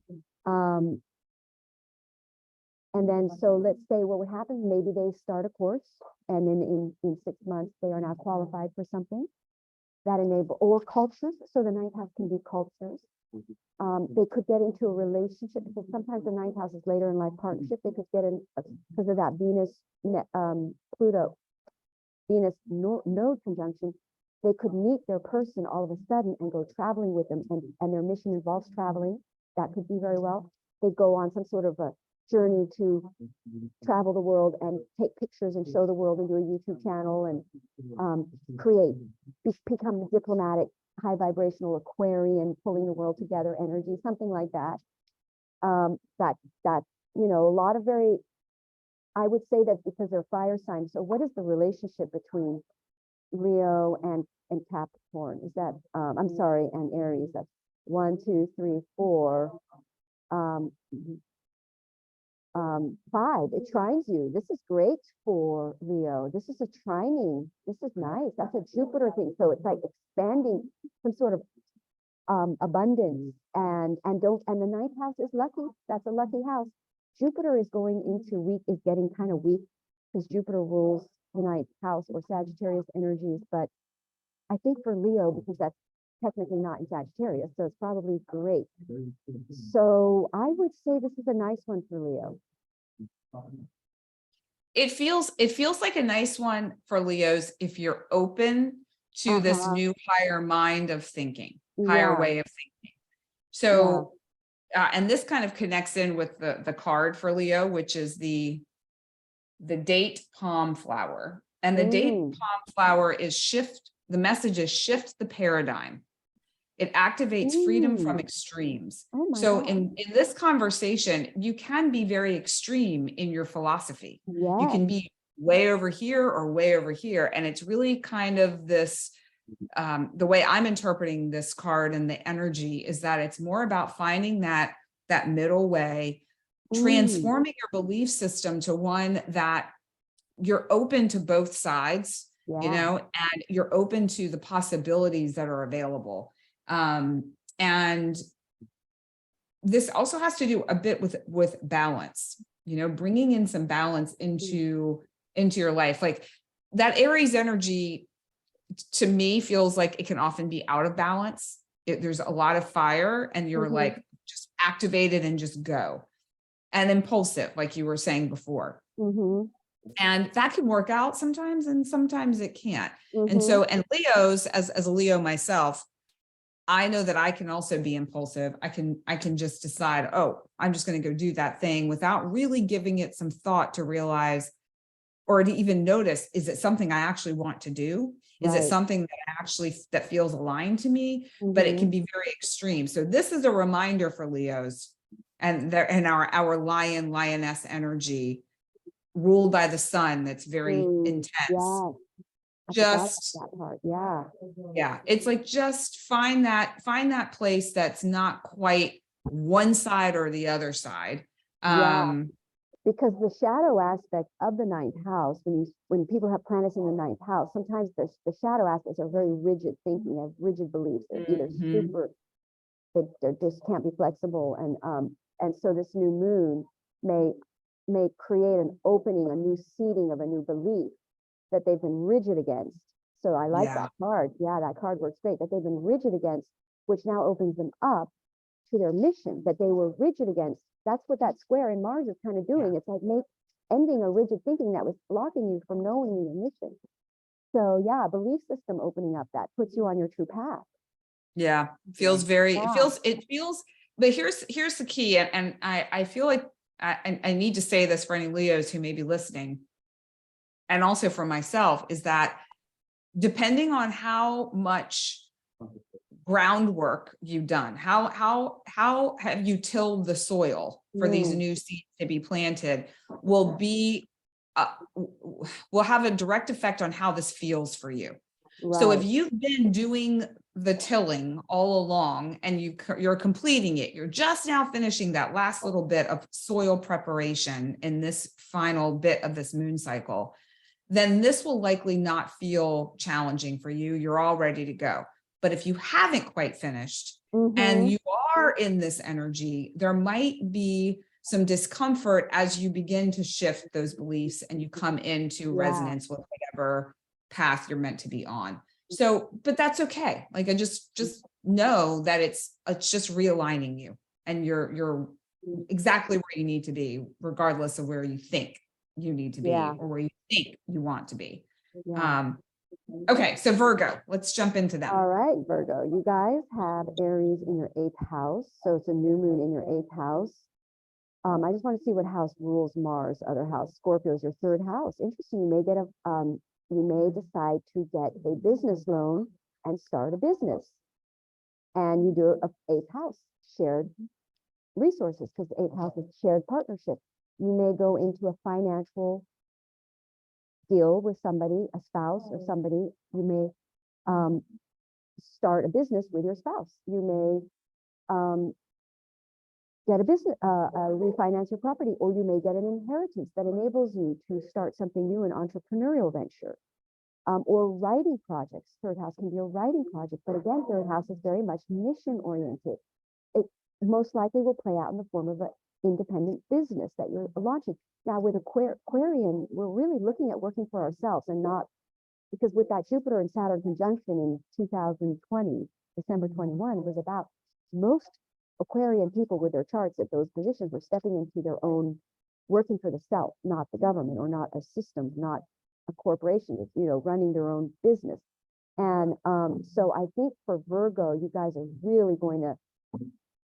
And then, so let's say what would happen, maybe they start a course, and then in 6 months, they are now qualified for something that enable, or cultures. So the ninth house can be cultures. They could get into a relationship, because sometimes the ninth house is later in life partnership. They could get in because of that Pluto, Venus node conjunction. They could meet their person all of a sudden and go traveling with them, and their mission involves traveling. That could be very well. They go on some sort of a journey to travel the world and take pictures and show the world, and do a YouTube channel, and become diplomatic, high vibrational Aquarian, pulling the world together energy, something like that. That you know, a lot of very, I would say that because they're fire signs. So what is the relationship between Leo and Capricorn? Is that I'm sorry, and Aries? That's 1, 2, 3, 4. 5, it trines you. This is great for Leo. This is a trining. This is nice. That's a Jupiter thing. So it's like expanding some sort of abundance, and the ninth house is lucky. That's a lucky house. Jupiter is going into weak, is getting kind of weak, because Jupiter rules the ninth house, or Sagittarius energies. But I think for Leo, because that's technically not in Sagittarius, so it's probably great. So I would say this is a nice one for Leo. It feels like a nice one for Leos if you're open to this new higher mind of thinking, higher way of thinking. So, and this kind of connects in with the card for Leo, which is the date palm flower. And the date palm flower is shift. The message is shift the paradigm. It activates freedom from extremes. So in this conversation, you can be very extreme in your philosophy. You can be way over here or way over here. And it's really kind of this, the way I'm interpreting this card and the energy is that it's more about finding that middle way, transforming your belief system to one that you're open to both sides, you know, and you're open to the possibilities that are available. And this also has to do a bit with balance, you know, bringing in some balance into your life. Like that Aries energy to me feels like it can often be out of balance. There's a lot of fire, and you're like just activated and just go, and impulsive, like you were saying before. And that can work out sometimes, and sometimes it can't. And so, and Leos, as a Leo myself, I know that I can also be impulsive. I can just decide, oh, I'm just going to go do that thing without really giving it some thought to realize, or to even notice, is it something I actually want to do? Is it something that feels aligned to me? But it can be very extreme. So this is a reminder for Leos and our lioness energy ruled by the sun. That's very intense. Just that part. It's like, just find that place that's not quite one side or the other side. Because the shadow aspect of the ninth house, when people have planets in the ninth house, sometimes the shadow aspects are very rigid thinking, have rigid beliefs. They're either super they just can't be flexible. And so this new moon may create an opening, a new seeding of a new belief that they've been rigid against. So I like that card. Yeah, that card works great, that they've been rigid against, which now opens them up to their mission that they were rigid against. That's what that square in Mars is kind of doing. It's like ending a rigid thinking that was blocking you from knowing your mission. So yeah, belief system opening up, that puts you on your true path. Yeah, feels very, it feels, but here's the key. And I feel like I need to say this for any Leos who may be listening. And also for myself, is that depending on how much groundwork you've done, how have you tilled the soil for these new seeds to be planted, will have a direct effect on how this feels for you. Right. So if you've been doing the tilling all along and you're completing it, you're just now finishing that last little bit of soil preparation in this final bit of this moon cycle, then this will likely not feel challenging for you. You're all ready to go. But if you haven't quite finished and you are in this energy, there might be some discomfort as you begin to shift those beliefs and you come into resonance with whatever path you're meant to be on. So, but that's okay. Like, I just know that it's just realigning you, and you're exactly where you need to be, regardless of where you think you need to be or where you think you want to be. Okay, so Virgo, let's jump into that. All right, Virgo, you guys have Aries in your 8th house. So it's a new moon in your 8th house. I just want to see what house rules Mars, other house. Scorpio is your 3rd house. Interesting. You may decide to get a business loan and start a business. And you do a 8th house, shared resources, because the 8th house is shared partnership. You may go into a financial deal with somebody, a spouse or somebody. You may start a business with your spouse. You may get a business, refinance your property, or you may get an inheritance that enables you to start something new, an entrepreneurial venture, or writing projects. 3rd house can be a writing project, but again, 3rd house is very much mission oriented. It most likely will play out in the form of an independent business that you're launching. Now with Aquarian, we're really looking at working for ourselves, and not, because with that Jupiter and Saturn conjunction in 2020, December 21, it was about most Aquarian people with their charts at those positions were stepping into their own, working for the self, not the government, or not a system, not a corporation, running their own business. And so I think for Virgo, you guys are really going to,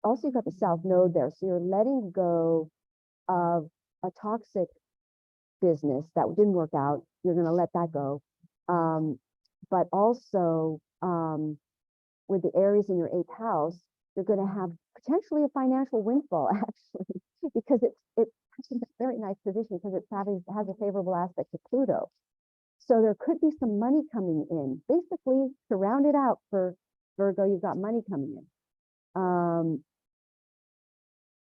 also you've got the South Node there. So you're letting go of a toxic business that didn't work out. You're going to let that go. But also with the Aries in your 8th house, you're going to have potentially a financial windfall, actually, because it's in a very nice position, because it has a favorable aspect to Pluto. So there could be some money coming in. Basically, to round it out for Virgo, you've got money coming in.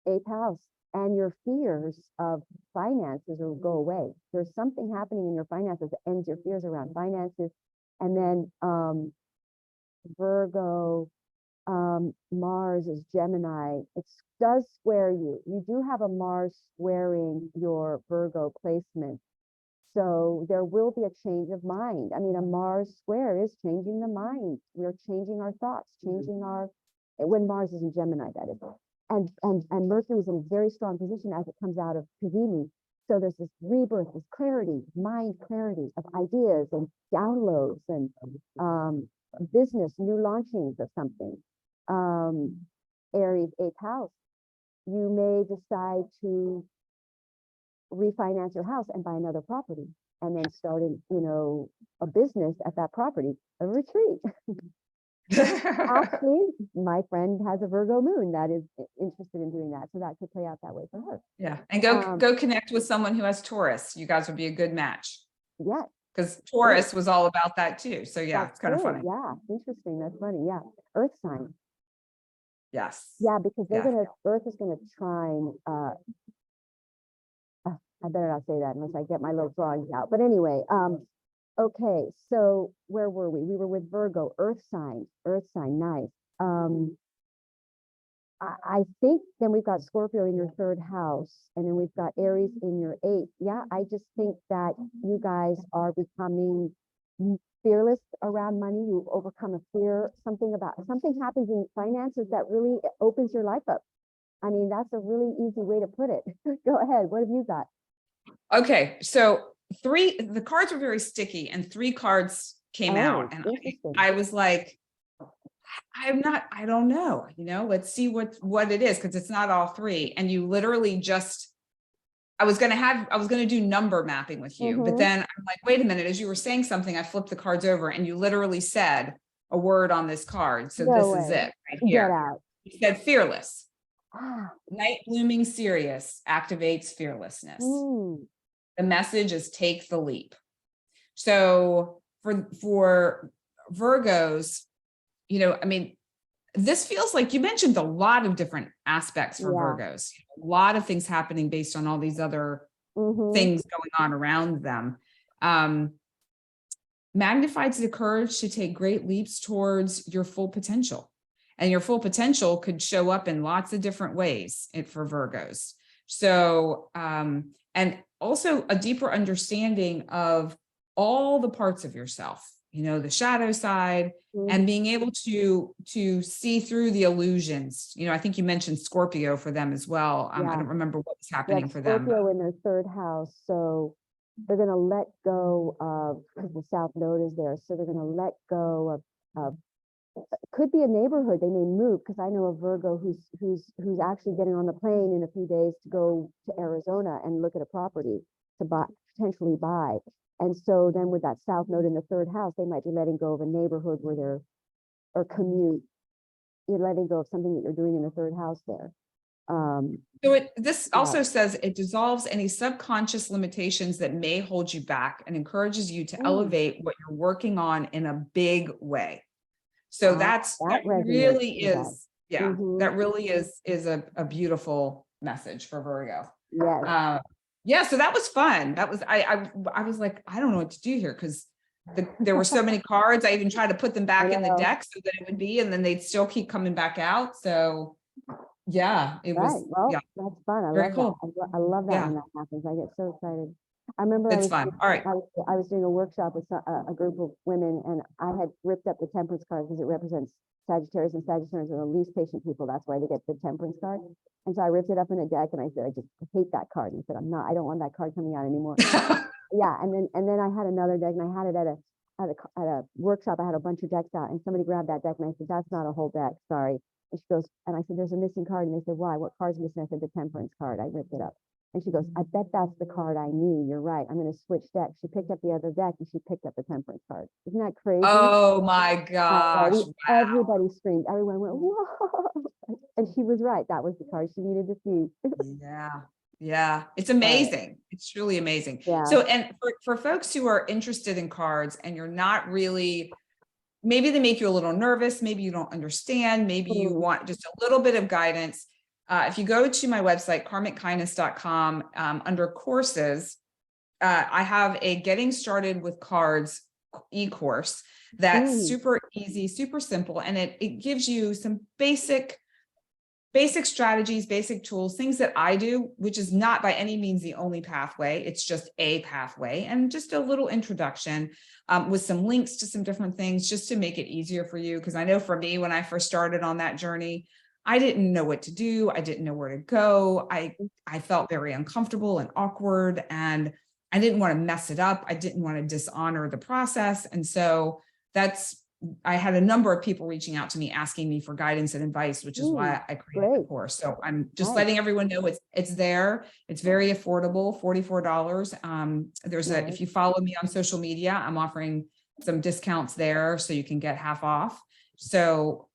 8th house, and your fears of finances will go away. There's something happening in your finances that ends your fears around finances. And then Virgo, Mars is Gemini. It does square you. You do have a Mars squaring your Virgo placement. So there will be a change of mind. I mean, a Mars square is changing the mind. We're changing our thoughts, changing when Mars is in Gemini, that is. And Mercury is in a very strong position as it comes out of Kavini. So there's this rebirth, this clarity, mind clarity of ideas and downloads and business, new launchings of something. Aries 8th house, you may decide to refinance your house and buy another property, and then start a business at that property, a retreat. Actually, my friend has a Virgo moon that is interested in doing that, so that could play out that way for her. Yeah, and go connect with someone who has Taurus. You guys would be a good match. Yeah, because Taurus was all about that too. So yeah, it's kind of funny. Yeah, interesting. That's funny. Yeah, Earth sign. Yes. Yeah, because Earth is gonna trine. I better not say that unless I get my little drawings out. But anyway, okay, so where were we? We were with Virgo, Earth sign, nice. I think then we've got Scorpio in your third house, and then we've got Aries in your eighth. Yeah, I just think that you guys are becoming fearless around money. You overcome a fear, something happens in finances that really opens your life up. I mean, that's a really easy way to put it. Go ahead. What have you got? Okay, so the cards were very sticky and 3 cards came out, and I was like, I don't know, let's see what it is, because it's not all 3. And you literally I was going to do number mapping with you, but then I'm like, wait a minute, as you were saying something, I flipped the cards over and you literally said a word on this card. So this is it right here. Get out. You said fearless. Night blooming Sirius activates fearlessness. The message is take the leap. So for Virgos, I mean, this feels like you mentioned a lot of different aspects for Virgos, a lot of things happening based on all these other things going on around them. Magnifies the courage to take great leaps towards your full potential. And your full potential could show up in lots of different ways for Virgos. So, and also a deeper understanding of all the parts of yourself, the shadow side, and being able to see through the illusions. I think you mentioned Scorpio for them as well. I don't remember what was happening for them. Scorpio in their third house. So they're going to let go of, because the South Node is there. So they're going to let go of could be a neighborhood. They may move, because I know a Virgo who's actually getting on the plane in a few days to go to Arizona and look at a property to potentially buy. And so then with that South Node in the third house, they might be letting go of a neighborhood or commute. You're letting go of something that you're doing in the third house there. So this also says it dissolves any subconscious limitations that may hold you back and encourages you to elevate what you're working on in a big way. So that really is a beautiful message for Virgo. Yes. So that was fun. That was, I was like, I don't know what to do here, because there were so many cards. I even tried to put them back in the deck so that it would be, and then they'd still keep coming back out. So yeah, it was. Well, that's fun. I very love cool. that. I love that when that happens. I get so excited. I remember It's fun. All right. I was doing a workshop with a group of women, and I had ripped up the temperance card because it represents Sagittarius, and Sagittarius are the least patient people. That's why they get the temperance card. And so I ripped it up in a deck, and I said, I just hate that card. And I said, I don't want that card coming out anymore. And then I had another deck, and I had it at a workshop. I had a bunch of decks out, and somebody grabbed that deck, and I said, that's not a whole deck, sorry. And she goes, and I said, there's a missing card. And they said, why? What card's missing? I said, the temperance card. I ripped it up. And she goes, I bet that's the card I need. You're right. I'm going to switch decks. She picked up the other deck, and she picked up the temperance card. Isn't that crazy? Oh my gosh. Wow. Everybody screamed. Everyone went, whoa. And she was right. That was the card she needed to see. Yeah. It's amazing. It's truly amazing. Yeah. So, and for folks who are interested in cards and you're not really, maybe they make you a little nervous, maybe you don't understand, maybe you want just a little bit of guidance. If you go to my website, karmickindness.com, under courses, I have a getting started with cards e-course that's super easy, super simple. And it gives you some basic strategies, basic tools, things that I do, which is not by any means the only pathway. It's just a pathway, and just a little introduction with some links to some different things just to make it easier for you. Because I know for me, when I first started on that journey, I didn't know what to do. I didn't know where to go. I felt very uncomfortable and awkward, and I didn't want to mess it up. I didn't want to dishonor the process. And so I had a number of people reaching out to me asking me for guidance and advice, which is why I created the course. So I'm just letting everyone know it's there. It's very affordable, $44. If you follow me on social media, I'm offering some discounts there so you can get half off. So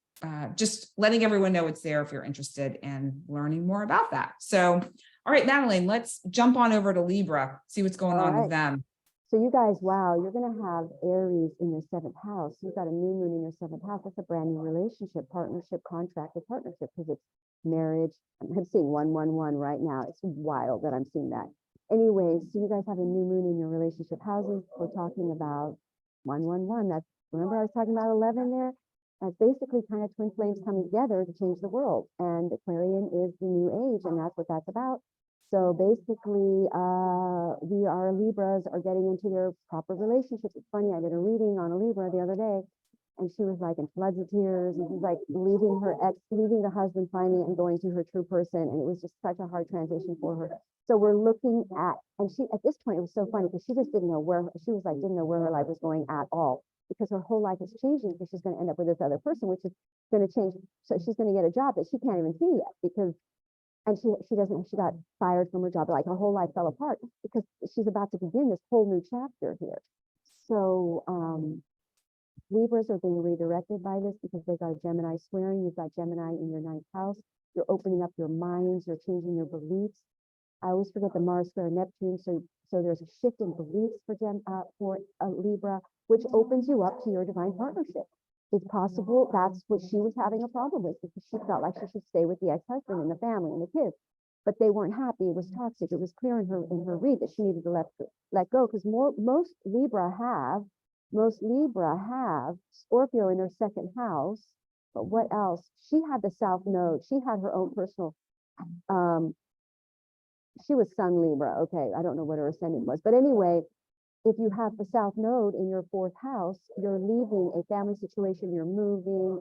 just letting everyone know it's there if you're interested in learning more about that. So, all right, Madelaine, let's jump on over to Libra, see what's going on with them. So you guys, wow, you're going to have Aries in your 7th house. You've got a new moon in your 7th house. That's a brand new relationship, partnership, contract, or partnership, because it's marriage. I'm seeing 111 right now. It's wild that I'm seeing that. Anyways, so you guys have a new moon in your relationship houses. We're talking about 111. Remember I was talking about 11 there? as basically kind of twin flames coming together to change the world. And Aquarian is the new age, and that's what that's about. So basically, we are Libras are getting into their proper relationships. It's funny, I did a reading on a Libra the other day, and she was like in floods of tears, and she's like leaving her ex, leaving the husband finally and going to her true person. And it was just such a hard transition for her. So we're looking at, and she, at this point, it was so funny because she just didn't know where, she was like, didn't know where her life was going at all, because her whole life is changing, because she's going to end up with this other person, which is going to change. So she's going to get a job that she can't even see yet, because, and she got fired from her job, like her whole life fell apart because she's about to begin this whole new chapter here. So, Libras are being redirected by this because they got a Gemini squaring. You've got Gemini in your 9th house. You're opening up your minds. You're changing your beliefs. I always forget the Mars square Neptune. So there's a shift in beliefs for Libra, which opens you up to your divine partnership. It's possible that's what she was having a problem with, because she felt like she should stay with the ex-husband and the family and the kids, but they weren't happy. It was toxic. It was clear in her read that she needed to let go, because most Libra have Scorpio in their 2nd house. But what else? She had the South Node. She had her own personal, she was Sun Libra. Okay, I don't know what her ascendant was. But anyway, if you have the South Node in your 4th house, you're leaving a family situation, you're moving.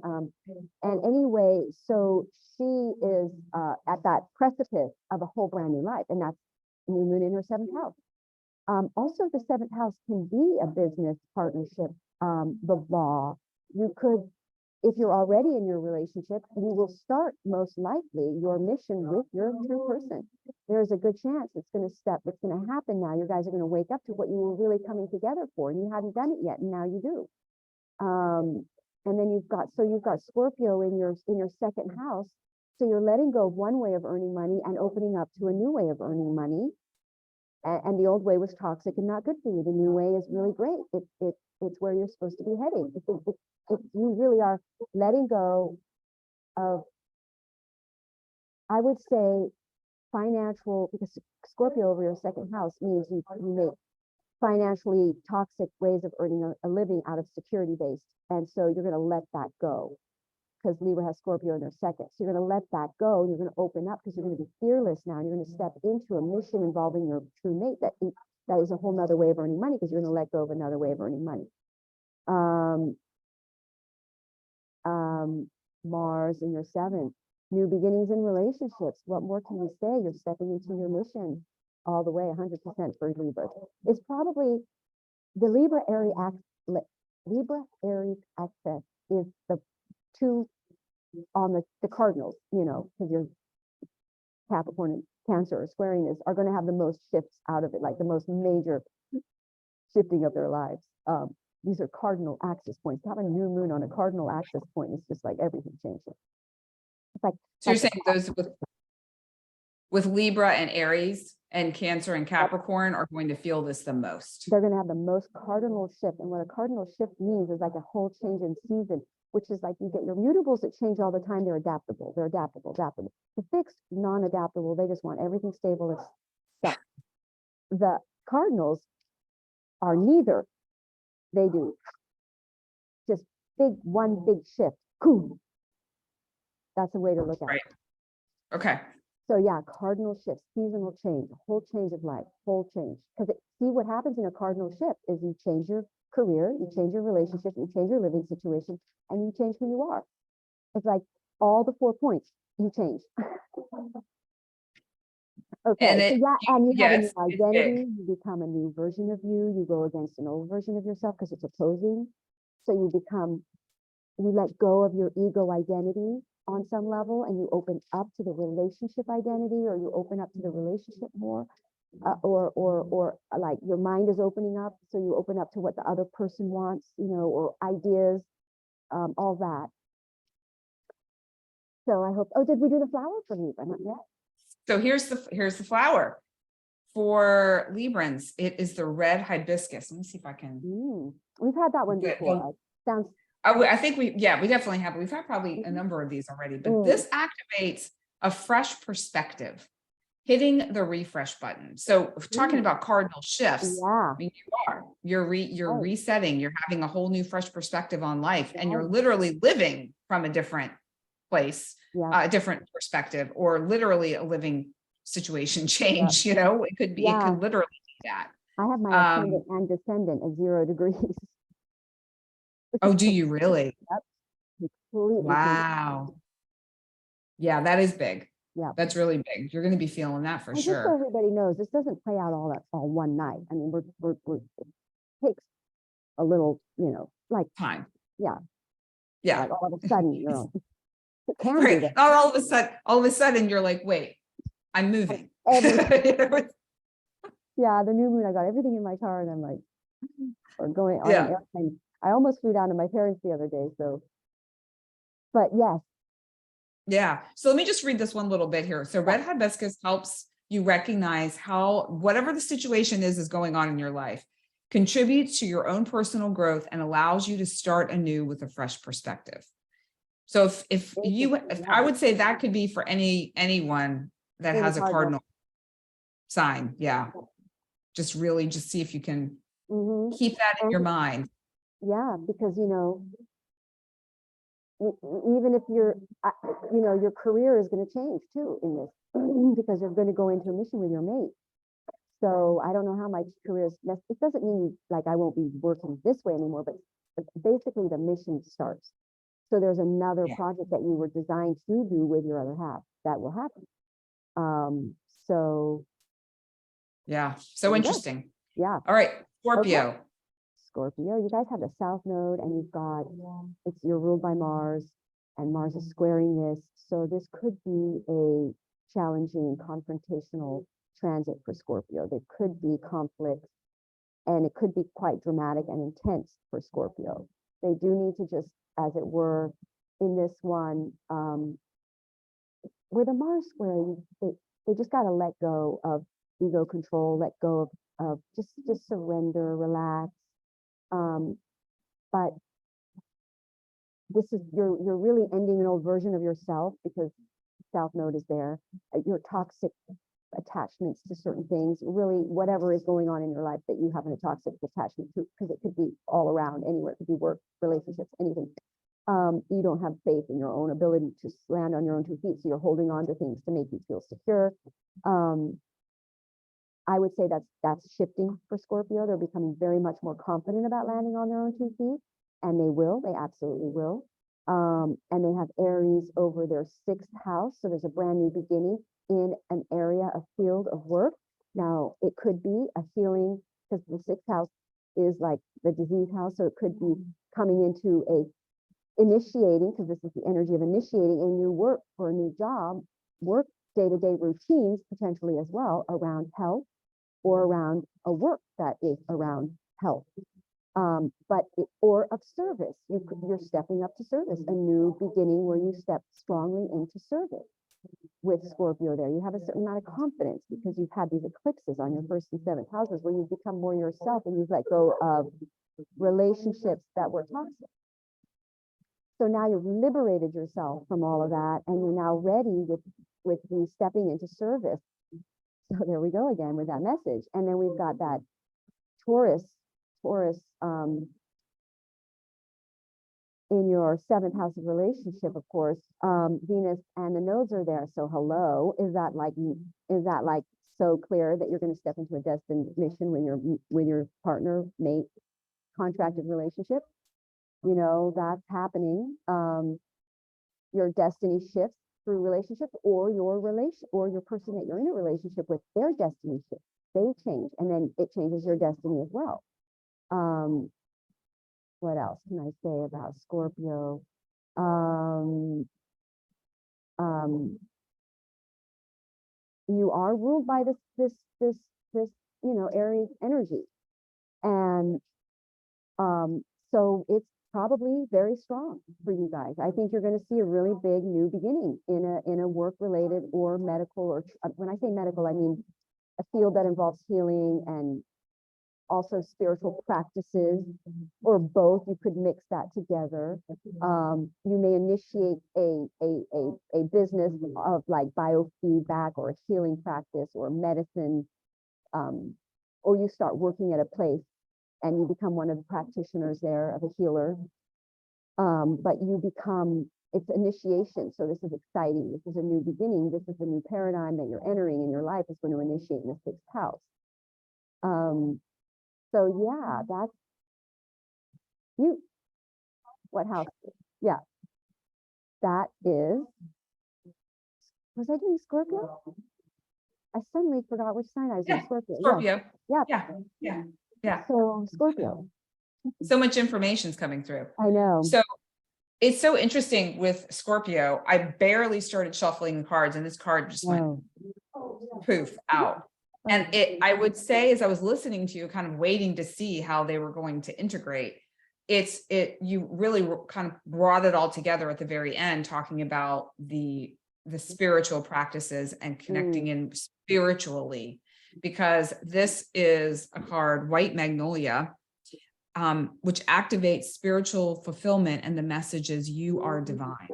And anyway, so she is at that precipice of a whole brand new life. And that's new moon in her 7th house. Also, the 7th house can be a business partnership, the law. You could, if you're already in your relationship, you will start most likely your mission with your true person. There's a good chance it's going to happen now. You guys are going to wake up to what you were really coming together for, and you hadn't done it yet, and now you do. And then you've got Scorpio in your 2nd house. So you're letting go of one way of earning money and opening up to a new way of earning money. And the old way was toxic and not good for you. The new way is really great. It's where you're supposed to be heading. You really are letting go of, I would say, financial, because Scorpio over your 2nd house means you make financially toxic ways of earning a living out of security based. And so you're going to let that go, because Libra has Scorpio in their 2nd. So you're going to let that go, and you're going to open up, because you're going to be fearless now, and you're going to step into a mission involving your true mate that is a whole nother way of earning money, because you're going to let go of another way of earning money. Mars in your 7th, new beginnings in relationships. What more can you say? You're stepping into your mission all the way, 100% for Libra. It's probably the Libra Aries axis is the 2 on the cardinals, because your Capricorn and Cancer or squaring are going to have the most shifts out of it, like the most major shifting of their lives. These are cardinal axis points. To have a new moon on a cardinal axis point is just like everything changes. It's like, So you're saying those with Libra and Aries and Cancer and Capricorn are going to feel this the most. They're going to have the most cardinal shift. And what a cardinal shift means is like a whole change in season, which is like you get your mutables that change all the time. They're adaptable. The fixed, non-adaptable, they just want everything stable and stuck. The cardinals are neither. They do just one big shift. Cool. That's a way to look at it. Okay. So yeah, cardinal shift, seasonal change, whole change of life, whole change. Because see what happens in a cardinal shift is you change your career, you change your relationship, you change your living situation, and you change who you are. It's like all the 4 points, you change. Okay, and you have a new identity, you become a new version of you, you go against an old version of yourself because it's opposing. So you let go of your ego identity on some level, and you open up to the relationship identity, or you open up to the relationship more, or like your mind is opening up, so you open up to what the other person wants, or ideas, all that. So I hope, did we do the flower for Libra? Not yet. So here's the flower for Librans. It is the red hibiscus. Let me see if I can. We've had that one before. Sounds. I think we definitely have. We've had probably a number of these already, but this activates a fresh perspective. hitting the refresh button. So talking about cardinal shifts, Yeah, I mean, you're right, resetting, you're having a whole new fresh perspective on life, and you're right, literally living from a different place, yeah, a different perspective, or literally a living situation change, it could be, it yeah. could literally be that. I have my Um, ascendant and descendant at 0 degrees. oh, do you really? Yep, completely changes. Wow. Yeah, that is big. Yeah. That's really big. You're going to be feeling that for And just so sure. everybody knows, this doesn't play out all one night. I mean, it takes a little, like, Time. yeah, Yeah. like all of a sudden, it can do Right. that. All of a sudden you're like, wait, I'm moving. Yeah, the new moon, I got everything in my car and I'm like, or going on an Yeah. airplane. I almost flew down to my parents the other day. So, but yes, Yeah. So let me just read this one little bit here. So red hibiscus helps you recognize how whatever the situation is going on in your life contributes to your own personal growth and allows you to start anew with a fresh perspective. So if I would say that could be for anyone that has a cardinal sign. Yeah. Just really just see if you can keep that in your mind. yeah, because even if your career is going to change too in this because you're going to go into a mission with your mate. So I don't know how my career is. It doesn't mean like I won't be working this way anymore, but basically the mission starts. So there's another project that you were designed to do with your other half that will happen. So yeah, so interesting. Yeah. All right, Scorpio. Okay. Scorpio, you guys have the South Node, and you've got you're ruled by Mars, and Mars is squaring this. So this could be a challenging, confrontational transit for Scorpio. There could be conflict, and it could be quite dramatic and intense for Scorpio. They do need to just, as it were, in this one, with a Mars square, they just got to let go of ego control, let go of just surrender, relax. But this is you're really ending an old version of yourself because South Node is there. Your toxic attachments to certain things, really whatever is going on in your life that you have a toxic attachment to, because it could be all around anywhere. It could be work, relationships, anything. You don't have faith in your own ability to land on your own 2 feet, so you're holding on to things to make you feel secure. I would say that's shifting for Scorpio. They're becoming very much more confident about landing on their own 2 feet, and they absolutely will. And they have Aries over their 6th house, so there's a brand new beginning in an area, a field of work. Now, it could be a healing, because the 6th house is like the disease house, so it could be coming into initiating, because this is the energy of initiating a new work for a new job, work day-to-day routines, potentially as well, around health, or around a work that is around health, or of service. You're stepping up to service, a new beginning where you step strongly into service. With Scorpio there, you have a certain amount of confidence because you've had these eclipses on your 1st and 7th houses where you've become more yourself and you've let go of relationships that were toxic. So now you've liberated yourself from all of that, and you're now ready with the stepping into service. So there we go again with that message. And then we've got that Taurus, in your 7th house of relationship, of course, Venus and the nodes are there. So hello, is that like so clear that you're going to step into a destined mission with your partner, mate, contracted relationship? That's happening. Your destiny shifts through relationships, or your person that you're in a relationship with, their destiny shifts. They change, and then it changes your destiny as well. What else can I say about Scorpio? You are ruled by this Aries energy, and so it's probably very strong for you guys. I think you're going to see a really big new beginning in a work related or medical, or when I say medical, I mean a field that involves healing and also spiritual practices, or both. You could mix that together. You may initiate a business of like biofeedback or a healing practice or medicine, or you start working at a place and you become one of the practitioners there of a healer. But you become, it's initiation. So this is exciting. This is a new beginning. This is a new paradigm that you're entering in your life is going to initiate in the 6th house. So yeah, that's you. What house? Yeah, that is, was I doing Scorpio? I suddenly forgot which sign I was in. Scorpio. Scorpio. Yes. Yeah. So Scorpio. So much information's coming through. I know. So it's so interesting with Scorpio. I barely started shuffling the cards and this card just went poof out. And I would say, as I was listening to you, kind of waiting to see how they were going to integrate, you really kind of brought it all together at the very end, talking about the spiritual practices and connecting in spiritually, because this is a card, White Magnolia, which activates spiritual fulfillment, and the message is you are divine.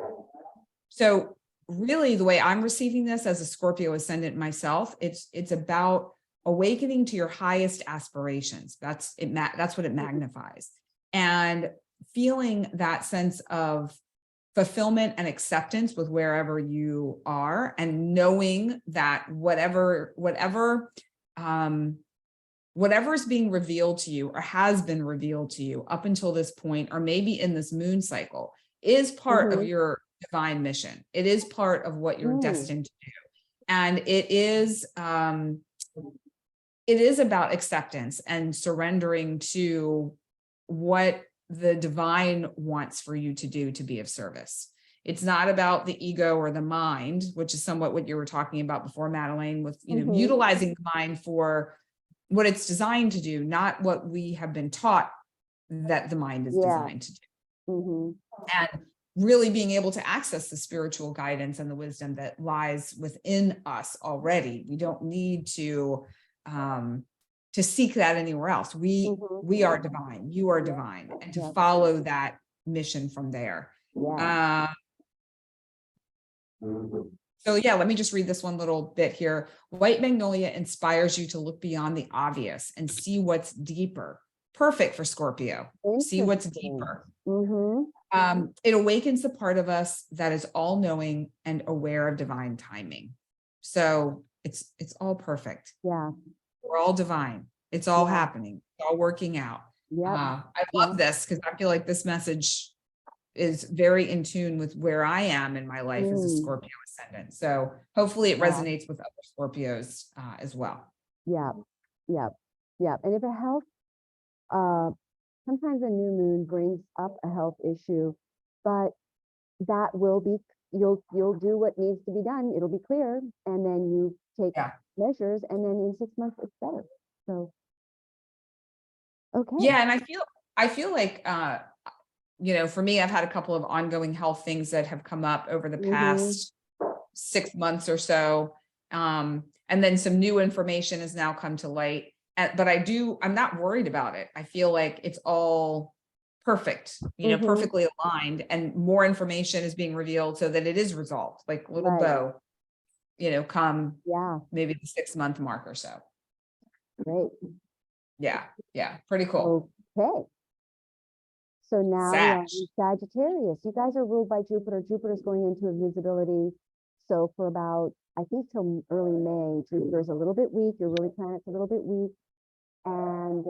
So really, the way I'm receiving this as a Scorpio ascendant myself, it's about awakening to your highest aspirations. That's what it magnifies, and feeling that sense of fulfillment and acceptance with wherever you are, and knowing that whatever is being revealed to you or has been revealed to you up until this point, or maybe in this moon cycle, is part of your divine mission. It is part of what you're destined to do. And it is about acceptance and surrendering to what the divine wants for you to do to be of service. It's not about the ego or the mind, which is somewhat what you were talking about before, Madelaine, with utilizing the mind for what it's designed to do, not what we have been taught that the mind is designed to do. And really being able to access the spiritual guidance and the wisdom that lies within us already. We don't need to seek that anywhere else. We are divine. You are divine, and to follow that mission from there. So yeah, let me just read this one little bit here. White Magnolia inspires you to look beyond the obvious and see what's deeper. Perfect for Scorpio. See what's deeper. It awakens the part of us that is all-knowing and aware of divine timing. So it's all perfect. Yeah. We're all divine. It's all happening. It's all working out. I love this because I feel like this message is very in tune with where I am in my life as a Scorpio ascendant. So hopefully it resonates with other Scorpios as well. Yeah. And if a health, sometimes a new moon brings up a health issue, but that will be, you'll do what needs to be done. It'll be clear, and then you take measures, and then in 6 months it's better. So, okay. Yeah, and I feel like for me, I've had a couple of ongoing health things that have come up over the past 6 months or so. And then some new information has now come to light. But I'm not worried about it. I feel like it's all perfect, perfectly aligned, and more information is being revealed so that it is resolved, like little bow, come maybe the 6-month mark or so. Great. Yeah. Pretty cool. Okay. So now we're in Sagittarius. You guys are ruled by Jupiter. Jupiter's going into invisibility. So for about, I think till early May, Jupiter's a little bit weak. Your ruling planet's a little bit weak. And,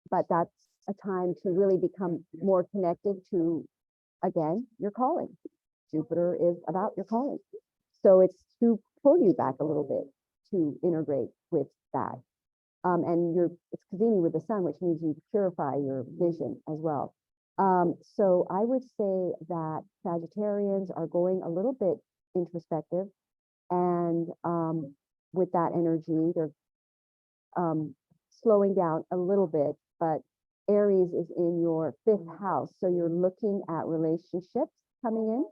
but that's a time to really become more connected to, again, your calling. Jupiter is about your calling. So it's to pull you back a little bit to integrate with that. And it's Kazini with the sun, which means you purify your vision as well. So I would say that Sagittarians are going a little bit introspective, and with that energy, they're slowing down a little bit, but Aries is in your 5th house. So you're looking at relationships coming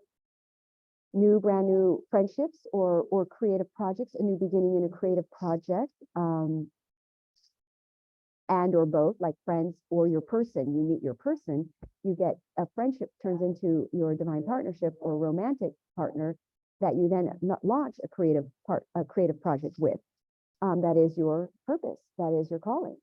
in, brand new friendships or creative projects, a new beginning in a creative project. and or both, like friends or your person. You meet your person, you get a friendship turns into your divine partnership or romantic partner that you then launch a creative project with. That is your purpose. That is your calling.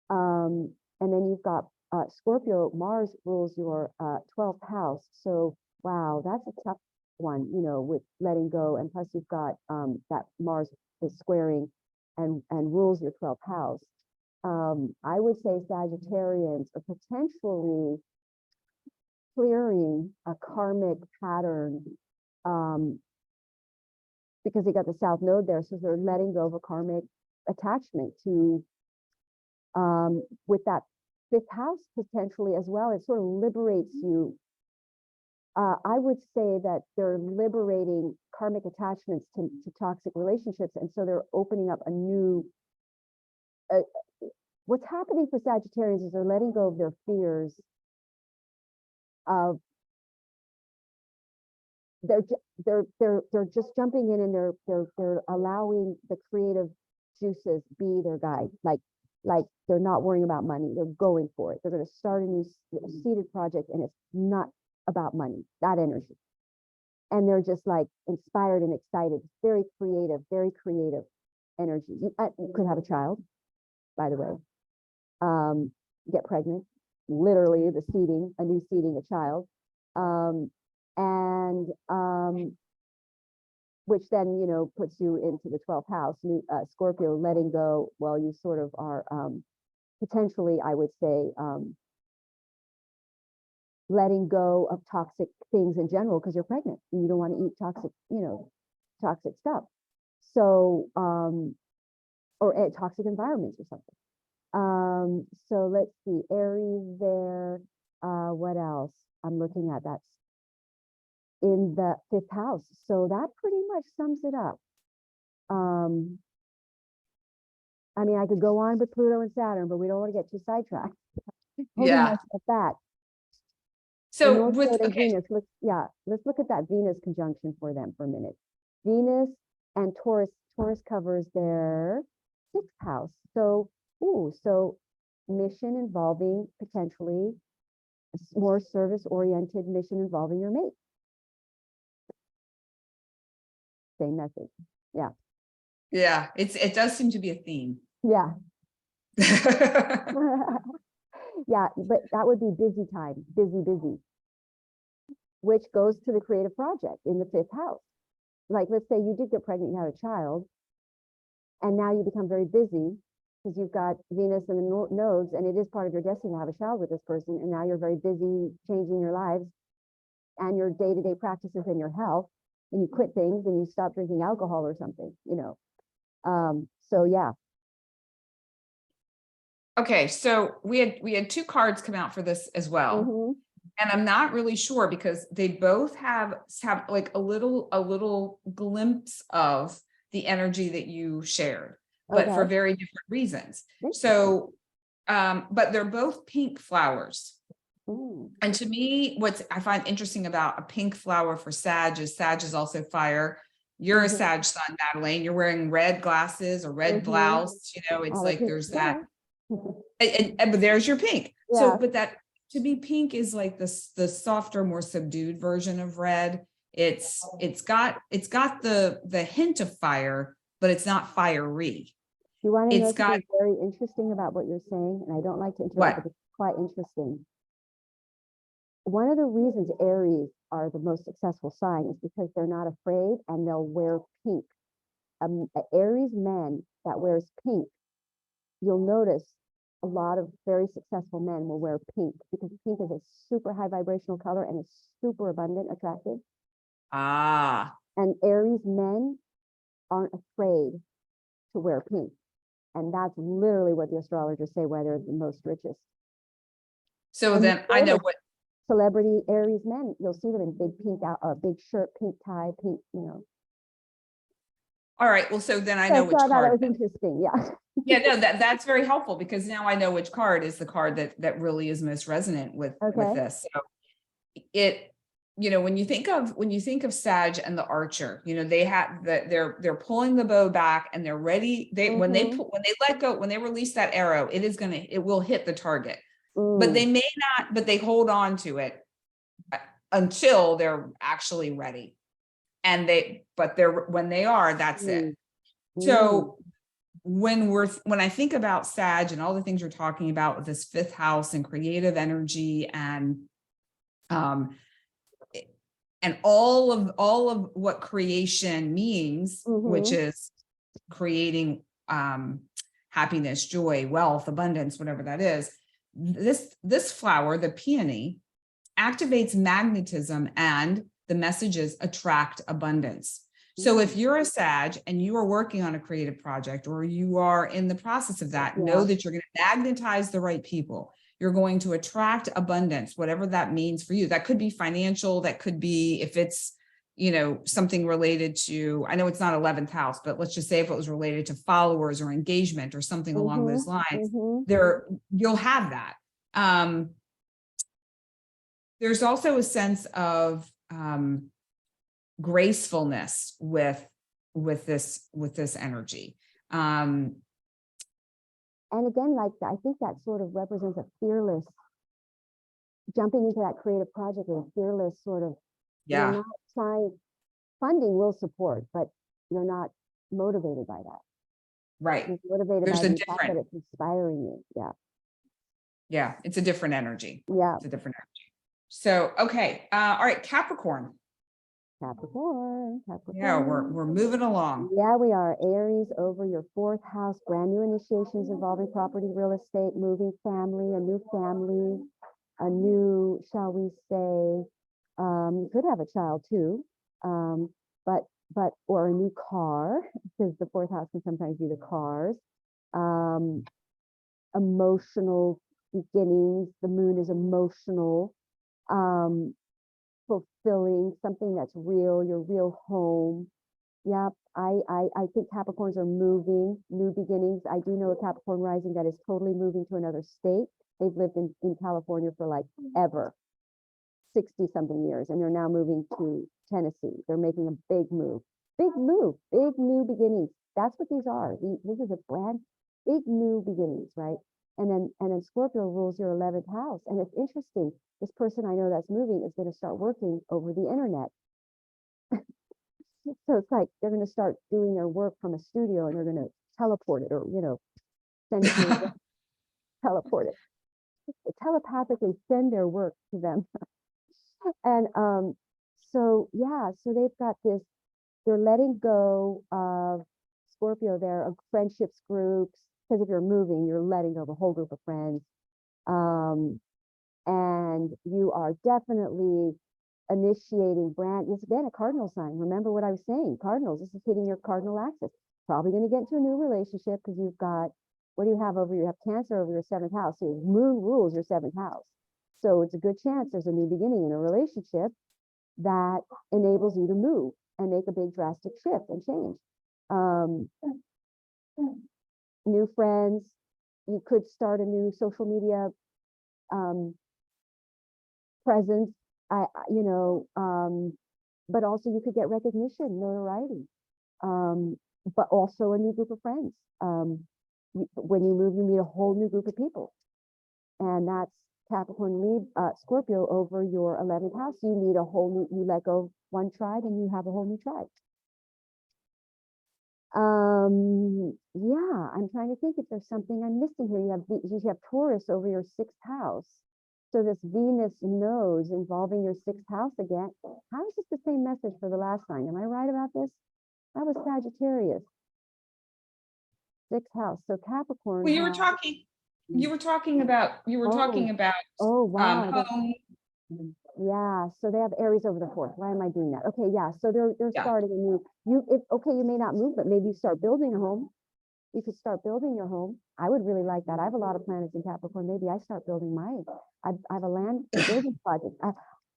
And then you've got Scorpio. Mars rules your 12th house. So wow, that's a tough one, you know, with letting go. And plus you've got that Mars is squaring and rules your 12th house. I would say Sagittarians are potentially clearing a karmic pattern because they got the South Node there. So they're letting go of a karmic attachment to with that 5th house potentially as well. It sort of liberates you. I would say that they're liberating karmic attachments to toxic relationships. And so they're opening up a new, what's happening for Sagittarians is they're letting go of their fears of, they're just jumping in and they're allowing the creative juices be their guide. Like they're not worrying about money. They're going for it. They're going to start a new seeded project and it's not about money, that energy. And they're just like inspired and excited. Very creative energy. You could have a child, by the way. Get pregnant, literally the seeding, a new seeding, a child. Which then, you know, puts you into the 12th house, new Scorpio, letting go. Well, you sort of are potentially, I would say, letting go of toxic things in general because you're pregnant and you don't want to eat toxic, you know, toxic stuff. So, or toxic environments or something. So let's see, Aries there. What else? I'm looking at that in the 5th house. So that pretty much sums it up. I mean, I could go on with Pluto and Saturn, but we don't want to get too sidetracked. Yeah. At that. So with Venus, let's look at that Venus conjunction for them for a minute. Venus and Taurus. Taurus covers their 6th house. So, so mission involving potentially more service-oriented mission involving your mate. Same message. Yeah. Yeah, it does seem to be a theme. Yeah. Yeah, but that would be busy time, busy, which goes to the creative project in the 5th house. Like, let's say you did get pregnant, you had a child, and now you become very busy because you've got Venus and the nodes, and it is part of your destiny to have a child with this person, and now you're very busy changing your lives and your day-to-day practices and your health, and you quit things and you stop drinking alcohol or something, you know. So yeah. Okay, so we had 2 cards come out for this as well. Mm-hmm. And I'm not really sure because they both have like a little glimpse of the energy that you shared, but for very different reasons. So, but they're both pink flowers. Ooh. And to me, what I find interesting about a pink flower for Sag is also fire. You're a Sag sun, Madelaine. You're wearing red glasses or red blouse. You know, it's like there's that. But there's your pink. Yeah. So, but that to me, pink is like the softer, more subdued version of red. It's got the hint of fire, but it's not fiery. You want to know something very interesting about what you're saying? And I don't like to interrupt, but it's quite interesting. One of the reasons Aries are the most successful sign is because they're not afraid and they'll wear pink. Aries men that wears pink, you'll notice a lot of very successful men will wear pink because pink is a super high vibrational color and it's super abundant, attractive. And Aries men aren't afraid to wear pink. And that's literally what the astrologers say why they're the most richest. So and then I know what celebrity Aries men, you'll see them in big pink big shirt, pink tie, pink, you know. All right. Well, so then I know which card. That was interesting. Yeah. Yeah, no, that's very helpful because now I know which card is the card that really is most resonant with this. So when you think of Sag and the archer, they have that they're pulling the bow back and they're ready. When they let go, when they release that arrow, it will hit the target. But they may not, but they hold on to it until they're actually ready. And when they are, that's it. So when I think about Sag and all the things you're talking about with this fifth house and creative energy and all of what creation means, which is creating happiness, joy, wealth, abundance, whatever that is, this flower, the peony, activates magnetism, and the messages attract abundance. So if you're a Sag and you are working on a creative project, or you are in the process of that, know that you're going to magnetize the right people. You're going to attract abundance, whatever that means for you. That could be financial. That could be, if it's, something related to, I know it's not 11th house, but let's just say if it was related to followers or engagement or something along those lines, you'll have that. There's also a sense of gracefulness with this energy. And again, I think that sort of represents a fearless, jumping into that creative project with a fearless sort of, you're not trying, funding will support, but you're not motivated by that. Right. You're motivated by the fact that it's inspiring you. Yeah. Yeah. It's a different energy. Yeah. It's a different energy. So, okay. All right. Capricorn. Yeah, we're moving along. Yeah, we are. Aries over your fourth house, brand new initiations involving property, real estate, moving, family, a new, shall we say, you could have a child too, or a new car, because the fourth house can sometimes be the cars. Emotional beginnings. The moon is emotional. Fulfilling something that's real, your real home. Yep, I think Capricorns are moving, new beginnings. I do know a Capricorn rising that is totally moving to another state. They've lived in California for like ever, 60 something years, and they're now moving to Tennessee. They're making a big move, big new beginnings. That's what these are. This is a brand big new beginnings, right? And then Scorpio rules your 11th house. And it's interesting. This person I know that's moving is going to start working over the internet. So it's like they're going to start doing their work from a studio, and they're going to teleport it, or send it to teleport it, telepathically send their work to them. And so they've got this. They're letting go of Scorpio there, of friendships groups, because if you're moving, you're letting go of a whole group of friends. And you are definitely initiating this again, a cardinal sign. Remember what I was saying, cardinals, this is hitting your cardinal axis. Probably going to get into a new relationship, because you've got, what do you have you have Cancer over your 7th house. So your moon rules your 7th house. So it's a good chance there's a new beginning in a relationship that enables you to move and make a big drastic shift and change. New friends, you could start a new social media presence, but also you could get recognition, notoriety, but also a new group of friends. When you move, you meet a whole new group of people, and that's Capricorn, Scorpio over your 11th house. You meet a whole new, you let go of one tribe and you have a whole new tribe. Yeah, I'm trying to think if there's something I'm missing here. You have Taurus over your 6th house. So this Venus nose involving your 6th house again. How is this the same message for the last sign? Am I right about this? That was Sagittarius. 6th house. So Capricorn. Well, you were talking about Oh, wow. home. Yeah, so they have Aries over the 4th. Why am I doing that? Okay, yeah. So they're starting a new. You may not move, but maybe you start building a home. You could start building your home. I would really like that. I have a lot of planets in Capricorn. Maybe I start building mine. I have a land building project.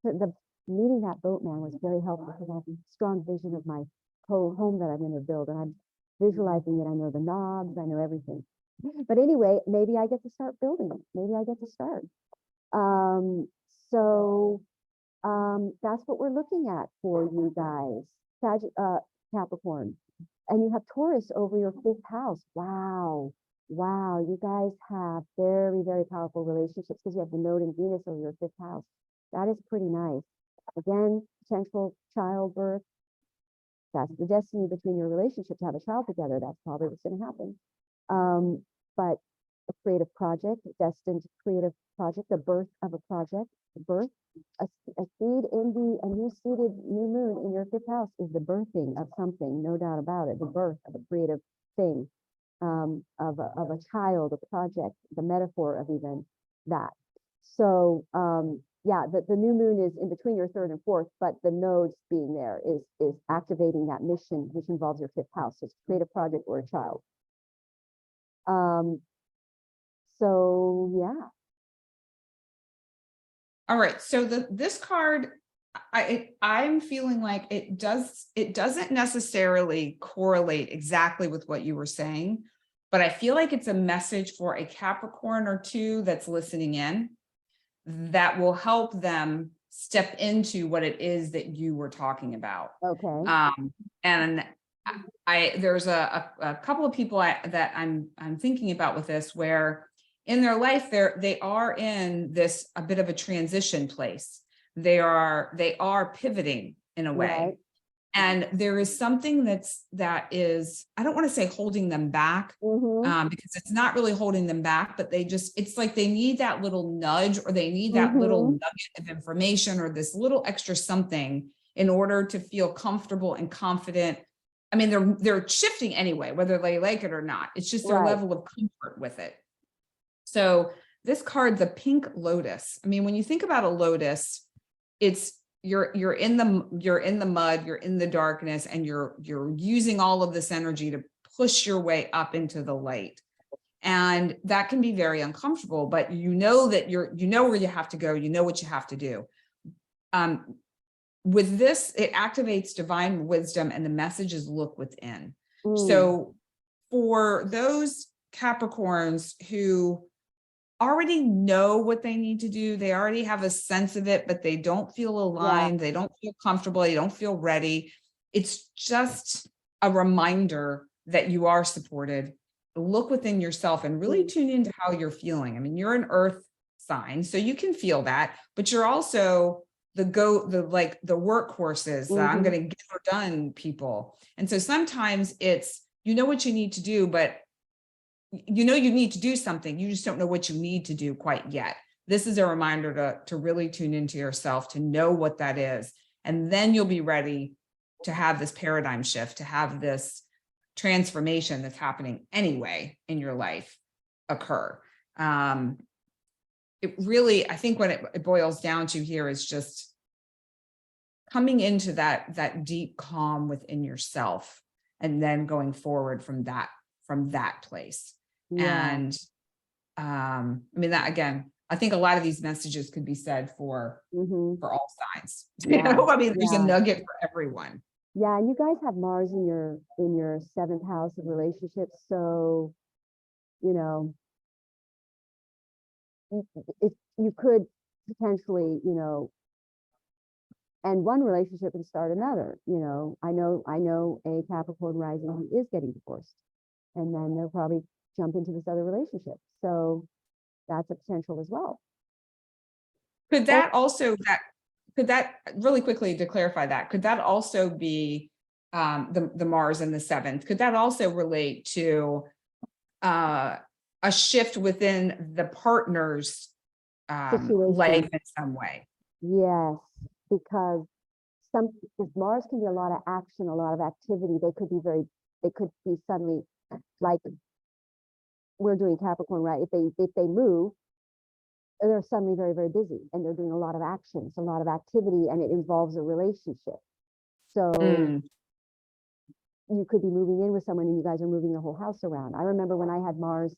The meeting that boatman was very helpful, because I have a strong vision of my home that I'm going to build, and I'm visualizing it. I know the knobs. I know everything. But anyway, maybe I get to start building it. Maybe I get to start. So That's what we're looking at for you guys, Capricorn. And you have Taurus over your fifth house. Wow. Wow. You guys have very, very powerful relationships because you have the node and Venus over your fifth house. That is pretty nice. Again, potential childbirth. That's the destiny between your relationship to have a child together. That's probably what's going to happen. But a creative project, destined creative project, the birth of a project, the birth, a seed in the, a new seeded new moon in your fifth house is the birthing of something, no doubt about it, the birth of a creative thing, of a child, a project, the metaphor of even that. So, yeah, the new moon is in between your third and fourth, but the nodes being there is activating that mission, which involves your fifth house. So it's a creative project or a child. So yeah. All right. So this card, I'm feeling like it doesn't necessarily correlate exactly with what you were saying, but I feel like it's a message for a Capricorn or two that's listening in that will help them step into what it is that you were talking about. Okay. And there's a couple of people that I'm thinking about with this, where in their life they are in this a bit of a transition place. They are pivoting in a way. Right. And there is something that is, I don't want to say holding them back, because it's not really holding them back, but it's like they need that little nudge, or they need that little nugget of information, or this little extra something in order to feel comfortable and confident. I mean, they're shifting anyway, whether they like it or not. It's just their level of comfort with it. So this card, the pink lotus, I mean, when you think about a lotus, it's you're in the mud, you're in the darkness, and you're using all of this energy to push your way up into the light. And that can be very uncomfortable, but you know that you know where you have to go, you know what you have to do. With this, it activates divine wisdom, and the message is look within. So for those Capricorns who already know what they need to do, they already have a sense of it, but they don't feel aligned, they don't feel comfortable, they don't feel ready. It's just a reminder that you are supported. Look within yourself and really tune into how you're feeling. I mean, you're an earth sign, so you can feel that, but you're also the workhorses, I'm going to get her done people. And so sometimes it's, you know what you need to do, but you know you need to do something, you just don't know what you need to do quite yet. This is a reminder to really tune into yourself, to know what that is, and then you'll be ready to have this paradigm shift, to have this transformation that's happening anyway in your life occur. It really, I think what it boils down to here is just coming into that deep calm within yourself, and then going forward from that place. And I mean, that again, I think a lot of these messages could be said for all signs. You know, I mean, there's a nugget for everyone. Yeah, and you guys have Mars in your seventh house of relationships, so you know, if you could potentially, you know, end one relationship and start another. You know, I know a Capricorn rising who is getting divorced, and then they'll probably jump into this other relationship. So that's a potential as well. Could that also, really quickly to clarify that, could that also be the Mars in the seventh? Could that also relate to a shift within the partner's life in some way? Yes, because Mars can be a lot of action, a lot of activity. They could be suddenly, like we're doing Capricorn, right? If they move, they're suddenly very, very busy, and they're doing a lot of actions, a lot of activity, and it involves a relationship. So you could be moving in with someone and you guys are moving the whole house around. I remember when I had Mars,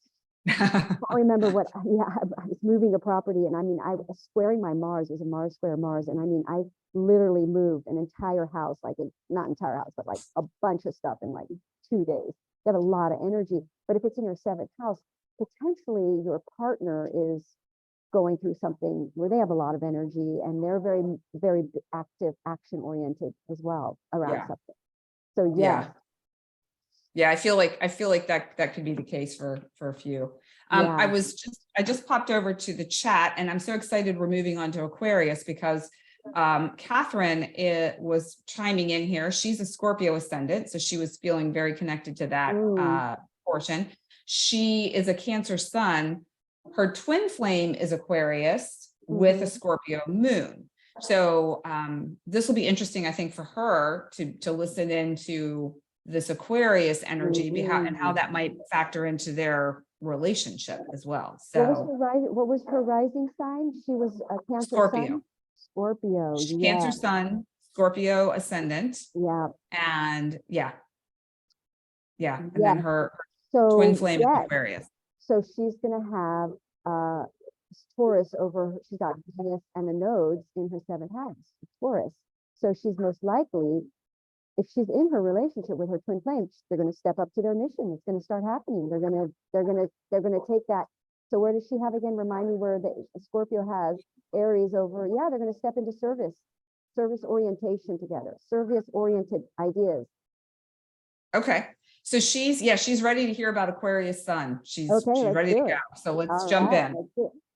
I remember I was moving a property, and I mean, I was squaring my Mars, it was a Mars square Mars. And I mean, I literally moved an entire house, not entire house, but like a bunch of stuff in like 2 days. You have a lot of energy, but if it's in your seventh house, potentially your partner is going through something where they have a lot of energy and they're very, very active, action oriented as well around Yeah. something. So yes. Yeah, I feel like that could be the case for a few. Yeah. I just popped over to the chat, and I'm so excited we're moving on to Aquarius because Catherine was chiming in here. She's a Scorpio ascendant, so she was feeling very connected to that portion. She is a Cancer sun. Her twin flame is Aquarius with a Scorpio moon. So this will be interesting, I think, for her to listen into this Aquarius energy and how that might factor into their relationship as well. So what was her rising sign? She was a Cancer Scorpio. sun? Scorpio. Cancer sun, Scorpio ascendant. Yeah. And and then her so twin flame is Aquarius. So she's gonna have Taurus over, she's got Venus and the nodes in her seventh house, Taurus. So she's most likely, if she's in her relationship with her twin flame, they're going to step up to their mission. It's going to start happening. They're going to take that. So where does she have again? Remind me where the Scorpio has Aries over. Yeah, they're going to step into service orientation together, service oriented ideas. Okay. So she's ready to hear about Aquarius sun. She's ready to go. So let's jump in.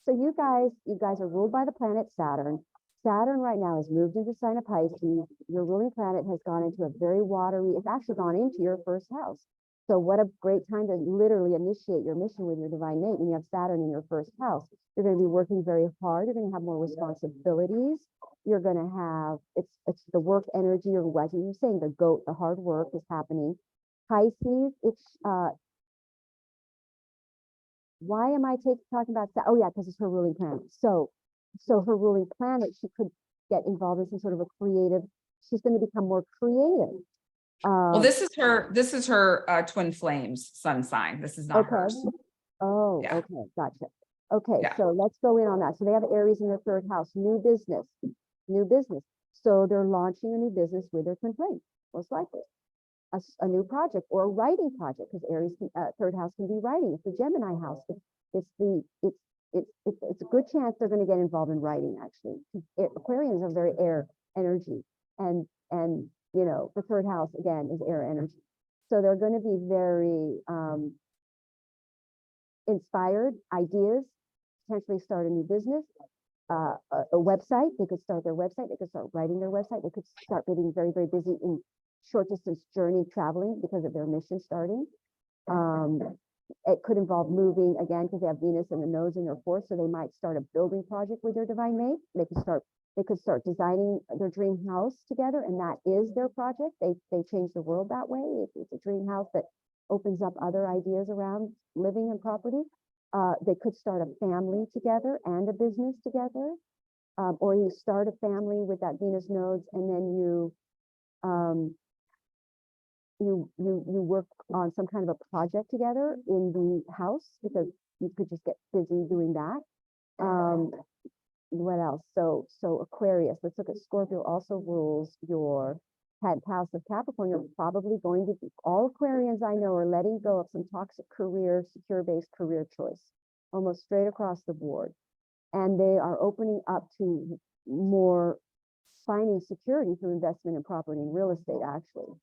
So you guys are ruled by the planet Saturn. Saturn right now has moved into sign of Pisces. Your ruling planet has gone into a very watery, it's actually gone into your first house. So what a great time to literally initiate your mission with your divine mate when you have Saturn in your first house. You're going to be working very hard. You're going to have more responsibilities. You're going to have, it's the work energy, or what you're saying, the hard work is happening. Pisces, why am I talking about that? Oh yeah, because it's her ruling planet. So her ruling planet, she could get involved in some sort of a creative, she's going to become more creative. Well, this is her twin flames sun sign. This is not hers. Oh, yeah. Okay, gotcha. Okay, so let's go in on that. So they have Aries in their third house, new business. So they're launching a new business with their twin flame, most likely. A new project or a writing project, because Aries third house can be writing. It's the Gemini house. It's a good chance they're going to get involved in writing. Actually, Aquarians are very air energy, and you know the third house again is air energy, so they're going to be very inspired, ideas, potentially start a new business, a website. They could start their website. They could start writing their website. They could start getting very, very busy in short distance journey traveling because of their mission starting. It could involve moving again because they have Venus and the nodes in their fourth, so they might start a building project with their divine mate. They could start designing their dream house together, and that is their project. They change the world that way. It's a dream house that opens up other ideas around living and property. They could start a family together and a business together, or you start a family with that Venus nodes, and then you work on some kind of a project together in the house, because you could just get busy doing that. What else? So Aquarius, let's look at Scorpio, also rules your 10th house of Capricorn. You're probably going to be, all Aquarians I know are letting go of some toxic career, secure-based career choice, almost straight across the board. And they are opening up to more finding security through investment in property and real estate, actually.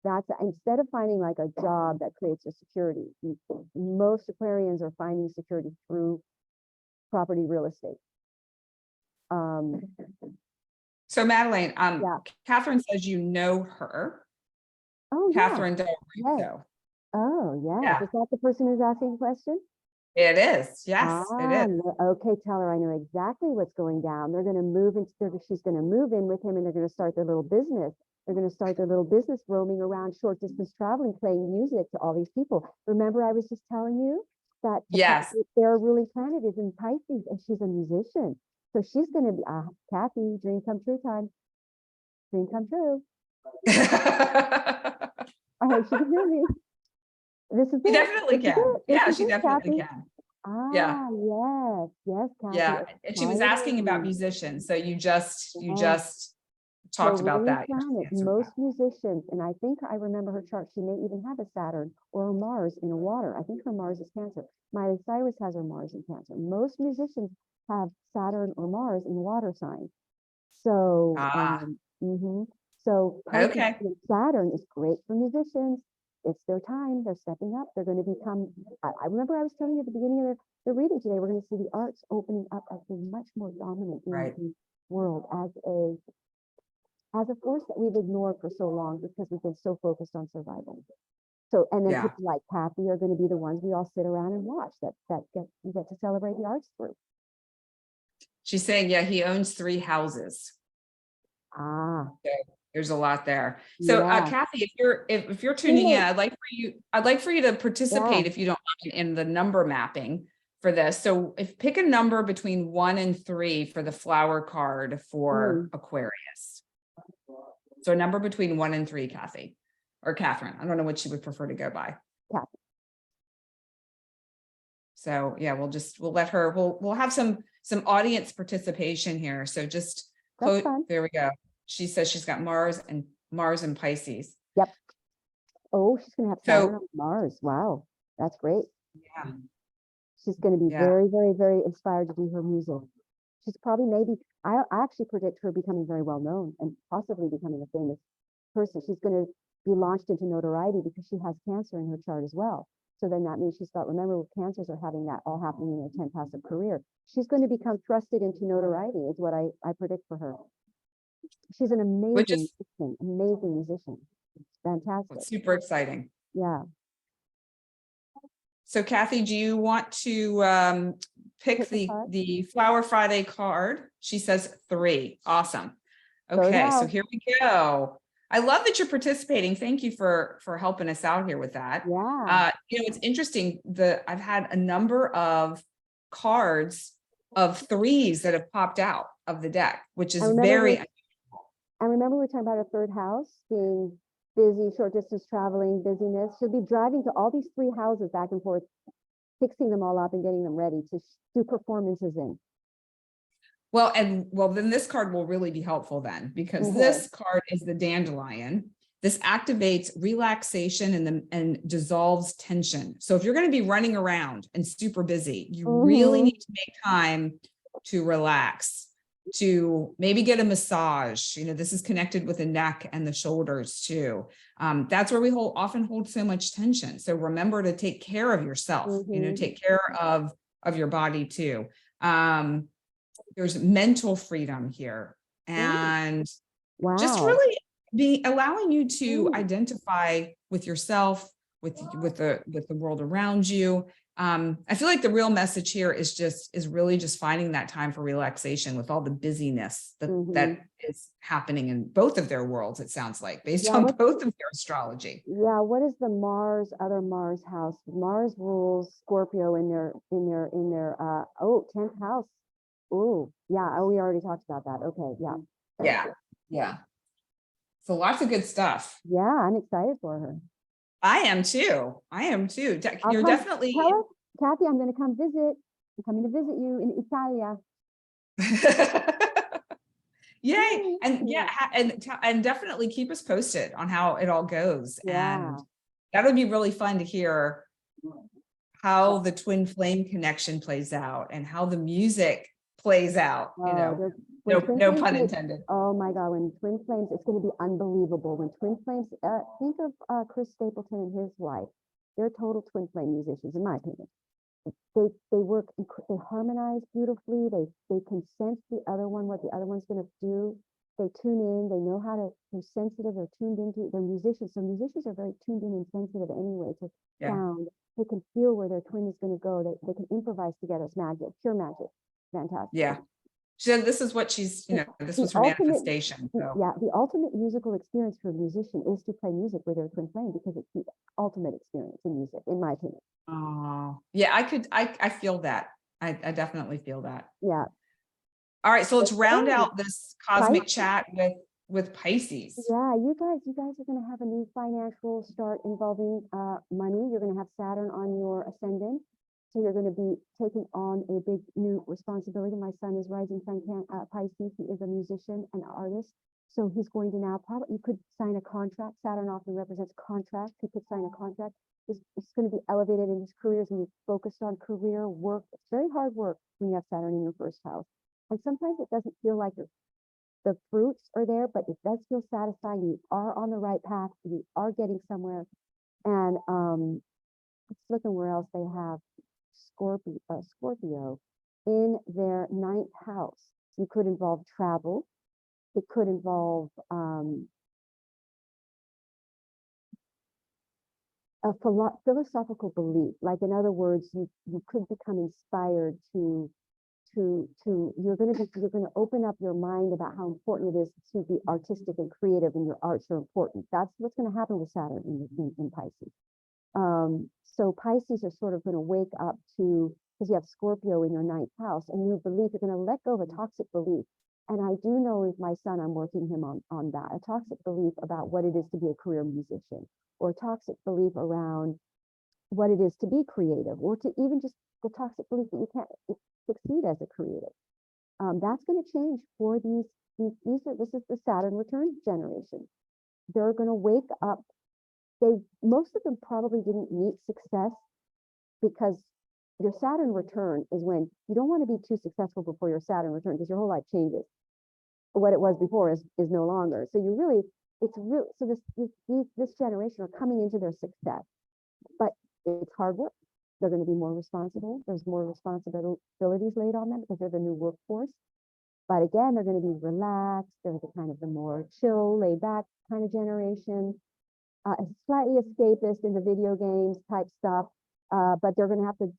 That's instead of finding like a job that creates a security, most Aquarians are finding security through property real estate. So Madelaine, Catherine says you know her. Oh, Catherine yeah. Del Rico. Oh, yes. Is that the person who's asking the question? It is. Yes, it is. Okay, tell her I know exactly what's going down. They're going to move in. She's going to move in with him, and they're going to start their little business. They're going to start their little business roaming around, short distance traveling, playing music to all these people. Remember, I was just telling you that their ruling planet is in Pisces, and she's a musician. So she's going to be, Kathy, dream come true time. Dream come true. I hope she can hear me. This is she definitely can. Yeah, she definitely can. Yes, Kathy. Yeah, and she was asking about musicians. So you just talked about Totally that. planet. Yes, Most musicians, and I think I remember her chart, she may even have a Saturn or a Mars in a water. I think her Mars is Cancer. Miley Cyrus has her Mars in Cancer. Most musicians have Saturn or Mars in water signs. So, Ah, so Pisces okay. and Saturn is great for musicians. It's their time. They're stepping up. They're going to become. I remember I was telling you at the beginning of the reading today, we're going to see the arts opening up as being much more dominant in Right. the world as a force that we've ignored for so long because we've been so focused on survival. So, and then Yeah. people like Kathy are going to be the ones we all sit around and watch we get to celebrate the arts through. She's saying, yeah, he owns 3 houses. Ah, So there's a lot there. So yeah. Kathy, if you're tuning in, I'd like for you to participate, if you don't mind, in the number mapping for this. So if pick a number between 1 and 3 for the flower card for Aquarius. So a number between 1 and 3, Kathy, or Catherine. I don't know what she would prefer to go by. Kathy. So yeah, we'll let her, we'll have some audience participation here. So just close, there we go. She says she's got Mars and Pisces. Yep. Oh, she's gonna have Saturn on Mars. Wow, that's great. Yeah. She's gonna be very, very, very inspired to do her music. She's probably I actually predict her becoming very well known and possibly becoming a famous person. She's gonna be launched into notoriety because she has Cancer in her chart as well. So then that means she's got, remember, Cancers are having that all happening in their 10th house of career. She's going to become thrusted into notoriety is what I predict for her. She's an amazing musician. Fantastic. Super exciting. Yeah. So Kathy, do you want to pick the Flower Friday card? She says 3. Awesome. Okay, so here we go. I love that you're participating. Thank you for helping us out here with that. Yeah. It's interesting. I've had a number of cards of 3s that have popped out of the deck, which is very unusual. I remember we were talking about a 3rd house being busy, short distance traveling, busyness. She'll be driving to all these 3 houses back and forth, fixing them all up and getting them ready to do performances in. Well, then this card will really be helpful then, because this card is the dandelion. This activates relaxation and dissolves tension. So if you're going to be running around and super busy, you really need to make time to relax, to maybe get a massage. This is connected with the neck and the shoulders too. That's where we often hold so much tension. So remember to take care of yourself, take care of your body too. There's mental freedom here, and just really allowing you to identify with yourself, with the world around you. I feel like the real message here is really just finding that time for relaxation with all the busyness that is happening in both of their worlds. It sounds like, based on both of their astrology. Yeah. What is the other Mars house? Mars rules Scorpio in their 10th house. Oh, yeah. Oh, we already talked about that. Okay. Yeah. Yeah. So lots of good stuff. Yeah. I'm excited for her. I am too. You're definitely. Tell her, Kathy, I'm going to come visit. I'm coming to visit you in Italia. Yay. And definitely keep us posted on how it all goes. Yeah. And that would be really fun to hear how the twin flame connection plays out and how the music plays out, no pun intended. Oh my God, when twin flames, it's going to be unbelievable. When twin flames, think of Chris Stapleton and his wife. They're total twin flame musicians, in my opinion. They work, they harmonize beautifully. They can sense the other one, what the other one's going to do. They tune in, they know how to, they're sensitive, they're tuned into, they're musicians. So musicians are very tuned in and sensitive anyway to sound. They can feel where their twin is going to go. They can improvise together. It's magic, pure magic. Fantastic. Yeah. She said this is what she's, this was her manifestation. So. Yeah, the ultimate musical experience for a musician is to play music with their twin flame, because it's the ultimate experience in music, in my opinion. Oh, yeah, I feel that. I definitely feel that. Yeah. All right, so let's round out this cosmic chat with Pisces. Yeah, you guys are going to have a new financial start involving money. You're going to have Saturn on your ascendant. So you're going to be taking on a big new responsibility. My son is rising sun Pisces. He is a musician, an artist. So he's going to now probably, you could sign a contract. Saturn often represents contract. He could sign a contract. He's going to be elevated in his career. He's going to be focused on career work. It's very hard work when you have Saturn in your first house. And sometimes it doesn't feel like the fruits are there, but it does feel satisfying. You are on the right path. You are getting somewhere. And let's look at where else they have Scorpio in their 9th house. You could involve travel. It could involve a philosophical belief. Like, in other words, you could become inspired to you're going to open up your mind about how important it is to be artistic and creative, and your arts are important. That's what's going to happen with Saturn in Pisces. So Pisces are sort of going to wake up to, because you have Scorpio in your 9th house, and you believe you're going to let go of a toxic belief. And I do know with my son, I'm working him on that, a toxic belief about what it is to be a career musician, or a toxic belief around what it is to be creative, or to even just the toxic belief that you can't succeed as a creative. That's going to change for this is the Saturn return generation. They're going to wake up. Most of them probably didn't meet success, because your Saturn return is when you don't want to be too successful before your Saturn return, because your whole life changes. What it was before is no longer. So this generation are coming into their success, but it's hard work. They're going to be more responsible. There's more responsibilities laid on them because they're the new workforce. But again, they're going to be relaxed. They're the more chill, laid back kind of generation. Slightly escapist in the video games type stuff. But they're going to have to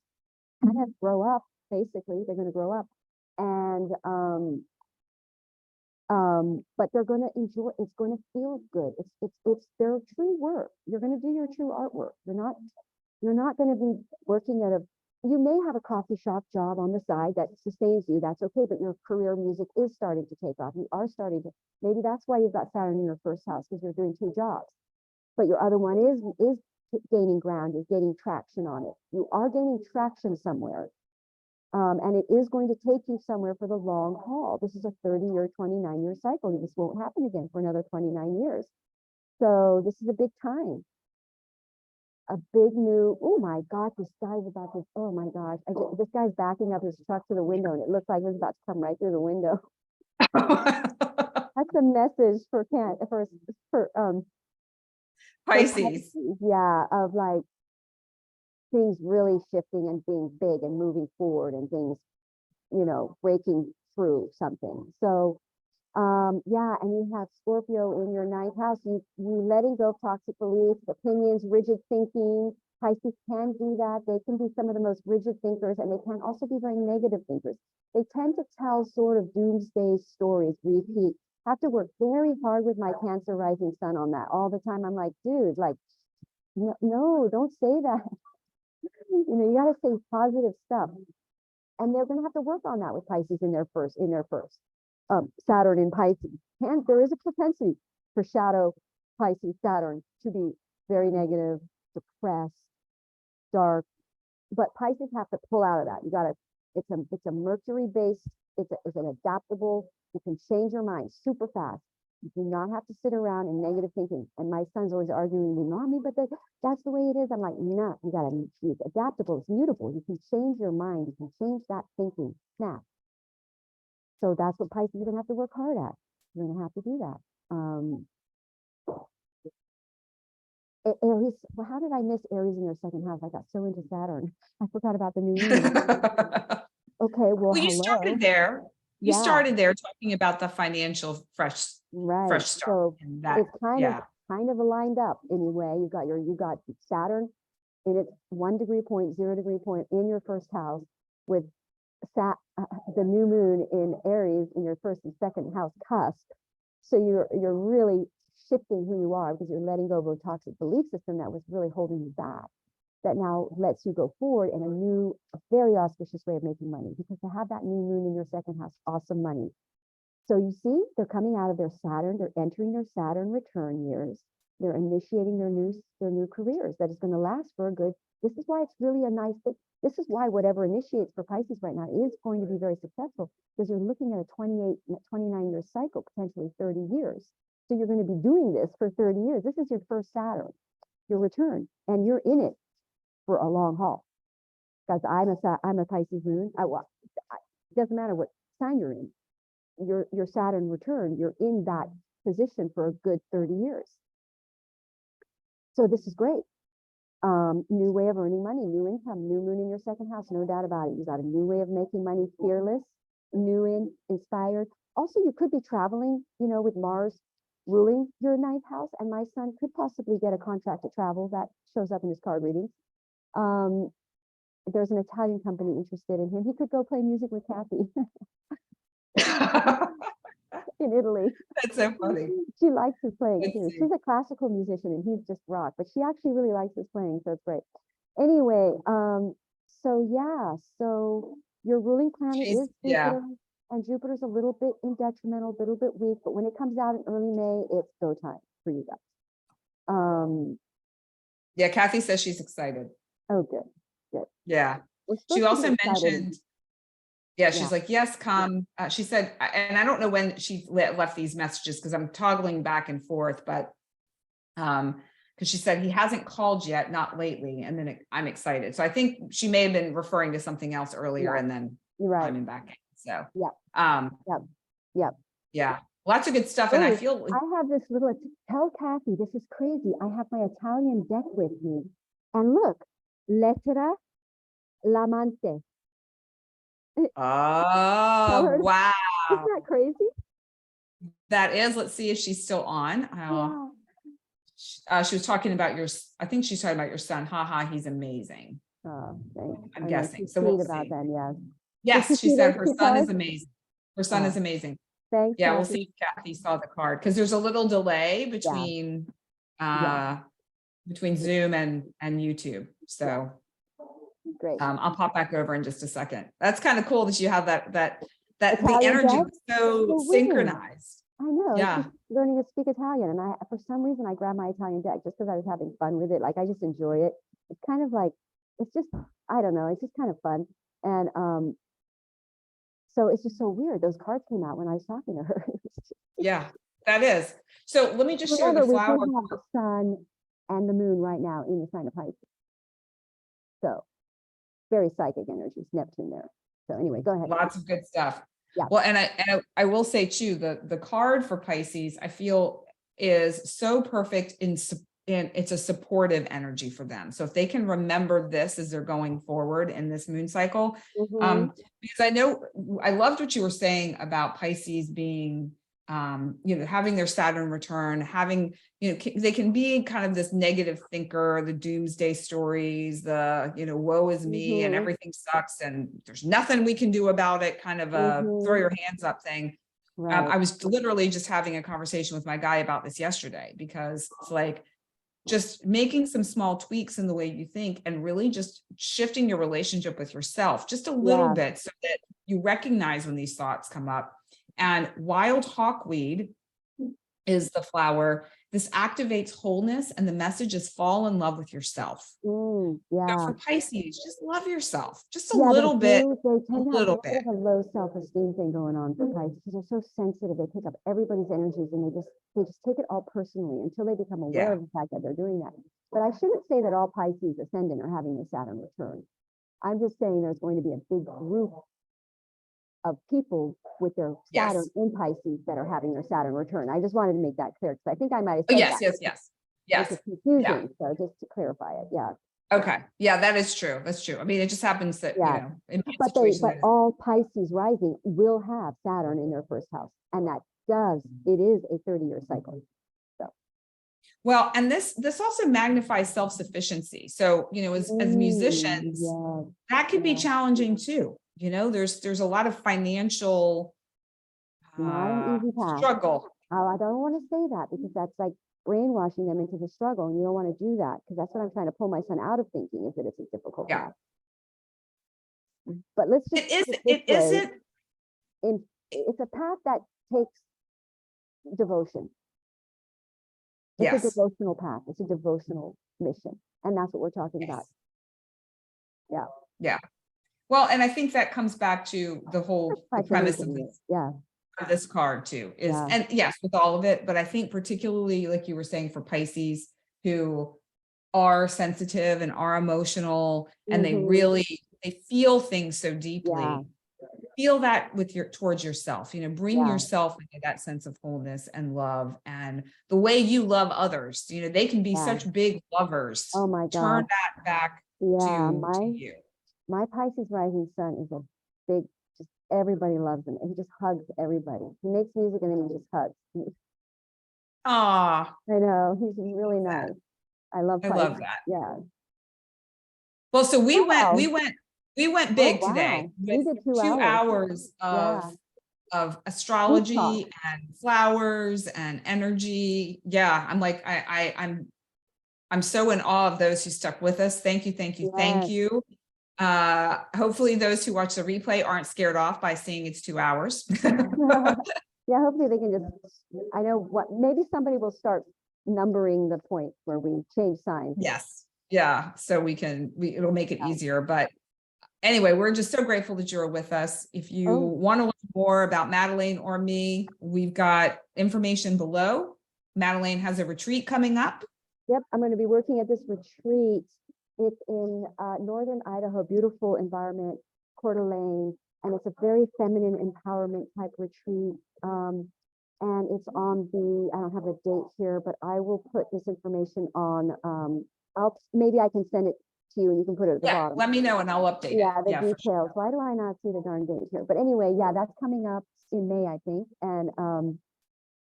kind of grow up. Basically, they're going to grow up, and but they're going to enjoy. It's going to feel good. It's their true work. You're going to do your true artwork. You're not going to be working you may have a coffee shop job on the side that sustains you. That's okay, but your career music is starting to take off. You are starting to, maybe that's why you've got Saturn in your first house, because you're doing 2 jobs. But your other one is gaining ground, is gaining traction on it. You are gaining traction somewhere. And it is going to take you somewhere for the long haul. This is a 30-year, 29-year cycle. This won't happen again for another 29 years. So this is a big time. A big new, oh my God, this guy's about to, oh my gosh. This guy's backing up his truck to the window, and it looks like it's about to come right through the window. That's a message for Pisces. Yeah, of like things really shifting and being big and moving forward, and things, breaking through something. So yeah, and you have Scorpio in your 9th house. You letting go of toxic beliefs, opinions, rigid thinking. Pisces can do that. They can be some of the most rigid thinkers, and they can also be very negative thinkers. They tend to tell sort of doomsday stories, repeat. I have to work very hard with my Cancer rising sun on that all the time. I'm like, dude, like, no, don't say that. You got to say positive stuff. And they're going to have to work on that with Pisces in their first. Saturn in Pisces. And there is a propensity for shadow Pisces Saturn to be very negative, depressed, dark. But Pisces have to pull out of that. It's a Mercury based, it's an adaptable, you can change your mind super fast. You do not have to sit around in negative thinking. And my son's always arguing with me, Mommy, but that's the way it is. I'm like, no, it's adaptable, it's mutable. You can change your mind, you can change that thinking. Snap. So that's what Pisces are going to have to work hard at. You're going to have to do that. Aries, well, how did I miss Aries in their 2nd house? I got so into Saturn. I forgot about the new moon. Okay, well, You started there. You started there talking about the financial fresh start. So it's kind of aligned up anyway. You got Saturn in its 1 degree point, 0 degree point in your 1st house, with the new moon in Aries in your 1st and 2nd house cusp. So you're really shifting who you are, because you're letting go of a toxic belief system that was really holding you back, that now lets you go forward in a very auspicious way of making money, because to have that new moon in your 2nd house, awesome money. So you see, they're coming out of their Saturn, they're entering their Saturn return years. They're initiating their new careers that is going to last for a good. This is why it's really a nice thing. This is why whatever initiates for Pisces right now is going to be very successful, because you're looking at a 29-year cycle, potentially 30 years. So you're going to be doing this for 30 years. This is your first Saturn, your return, and you're in it for a long haul. Because I'm a Pisces moon. It doesn't matter what sign you're in. Your Saturn return, you're in that position for a good 30 years. So this is great. New way of earning money, new income, new moon in your second house, no doubt about it. You got a new way of making money, fearless, inspired. Also, you could be traveling, with Mars ruling your ninth house, and my son could possibly get a contract to travel. That shows up in his card readings. There's an Italian company interested in him. He could go play music with Kathy in Italy. That's so funny. She likes his playing too. She's a classical musician and he's just rock, but she actually really likes his playing, so it's great. Anyway, so your ruling planet is Jupiter, and Jupiter's a little bit in detrimental, a little bit weak, but when it comes out in early May, it's go time for you guys. Yeah, Kathy says she's excited. Oh, good. Yeah. She also mentioned, she's like, yes, come. She said, and I don't know when she left these messages because I'm toggling back and forth, but because she said he hasn't called yet, not lately, and then I'm excited. So I think she may have been referring to something else earlier, and then I'm back in. So yeah, lots of good stuff. And I feel I have this little, tell Kathy, this is crazy. I have my Italian deck with me, and look, lettera l'amante. Oh, wow. Isn't that crazy? That is. Let's see if she's still on. She was talking about I think she's talking about your son. Haha, he's amazing. Oh, thanks. I'm guessing. So we'll about that, Yes, she said her son is amazing. Her son is amazing. Thanks. Yeah, Kathy. we'll see if Kathy saw the card, because there's a little delay between Zoom and YouTube. So great. I'll pop back over in just a second. That's kind of cool that you have that the energy was so synchronized. I know. Yeah. Learning to speak Italian, and for some reason I grabbed my Italian deck just because I was having fun with it. Like, I just enjoy it. It's kind of like, it's just, I don't know, it's just kind of fun. And so it's just so weird. Those cards came out when I was talking to her. Yeah, that is. So let me just share the flower. We have the sun and the moon right now in the sign of Pisces. So very psychic energies, Neptune there. So anyway, go ahead. Lots of good stuff. Yeah. Well, and I will say too, the card for Pisces, I feel, is so perfect in it's a supportive energy for them. So if they can remember this as they're going forward in this moon cycle, because I know I loved what you were saying about Pisces being, having their Saturn return, having, they can be kind of this negative thinker, the doomsday stories, the, woe is me and everything sucks and there's nothing we can do about it, kind of a throw your hands up thing. Right. I was literally just having a conversation with my guy about this yesterday, because it's like, just making some small tweaks in the way you think and really just shifting your relationship with yourself just a little bit, so that you recognize when these thoughts come up. And wild hawkweed is the flower. This activates wholeness, and the message is fall in love with yourself. So for Pisces, just love yourself just a little bit. They tend to have a bit of a low self-esteem thing going on for Pisces, because they're so sensitive. They pick up everybody's energies, and they just take it all personally until they become aware of the fact that they're doing that. But I shouldn't say that all Pisces ascendant are having the Saturn return. I'm just saying there's going to be a big group of people with their Saturn in Pisces that are having their Saturn return. I just wanted to make that clear, because I think I might have said that. Yes. It's confusing, so just to clarify it, Okay, that is true. That's true. I mean, it just happens that but all Pisces rising will have Saturn in their first house, and it is a 30-year cycle. So. Well, and this also magnifies self-sufficiency. So, as musicians, that could be challenging too. There's a lot of financial struggle. Oh, I don't want to say that, because that's like brainwashing them into the struggle, and you don't want to do that, because that's what I'm trying to pull my son out of thinking, is that it's a difficult path. But let's just it's a path that takes devotion. It's a Yes. devotional path. It's a devotional mission. And that's what we're talking about. Yeah. Yeah. Well, and I think that comes back to the whole the premise of this, Yeah. of this card too, is, Yeah. and yes, with all of it, but I think particularly like you were saying for Pisces who are sensitive and are emotional and they really, they feel things so deeply. Yeah. Feel that with your towards yourself, you know, bring Yeah. yourself into that sense of wholeness and love and the way you love others. You know, they can be Yeah. such big lovers. Oh my Turn God. that back Yeah. to you. My Pisces rising sun is a big, just everybody loves him. And he just hugs everybody. He makes music and then he just hugs. Ah, I know. He's really nice. I love I Pisces. love that. Yeah. Well, so we Wow. went big Oh, today wow. We with did 2 2 hours. hours Yeah. of astrology and flowers and energy. Yeah, I'm like, I'm so in awe of those who stuck with us. Thank you, thank you, thank Yes. you. Hopefully those who watch the replay aren't scared off by seeing it's 2 hours. Yeah, hopefully they can just, I know what, maybe somebody will start numbering the points where we change signs. Yes. Yeah. So it'll make it easier. But anyway, we're just so grateful that you're with us. If you want to learn more about Madelaine or me, we've got information below. Madelaine has a retreat coming up. Yep, I'm going to be working at this retreat. It's in northern Idaho, beautiful environment, Coeur d'Alene, and it's a very feminine empowerment type retreat. And it's on the, I don't have a date here, but I will put this information on, maybe I can send it to you and you can put it at the bottom. Let me know and I'll update Yeah, it. the For details. sure. Why do I not see the darn date here? But anyway, yeah, that's coming up in May, I think. And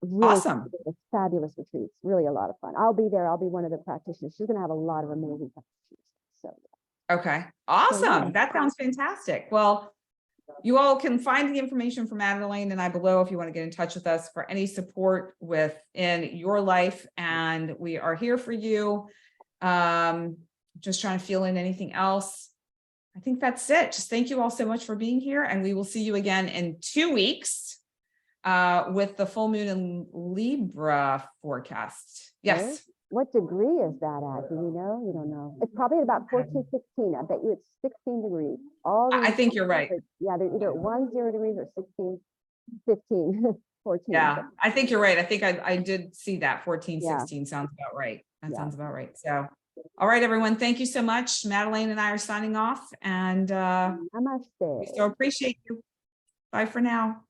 really Awesome. fabulous retreats, really a lot of fun. I'll be there. I'll be one of the practitioners. She's going to have a lot of amazing practitioners. So Okay. Awesome. yeah. That sounds fantastic. Well, you all can find the information from Madelaine and I below if you want to get in touch with us for any support within your life. And we are here for you. Just trying to fill in anything else. I think that's it. Just thank you all so much for being here. And we will see you again in 2 weeks with the full moon in Libra forecast. Yes. Right? What degree is that at? Do you know? You don't know. It's probably about 14, 16. I bet you it's 16 degrees. I think you're right. Yeah, they're either 10 degrees or 16, 15, 14. Yeah, I think you're right. I think I did see that 14, Yeah. 16 sounds about right. That Yeah. sounds about right. So, all right, everyone. Thank you so much. Madelaine and I are signing off and we Namaste. so appreciate you. Bye for now.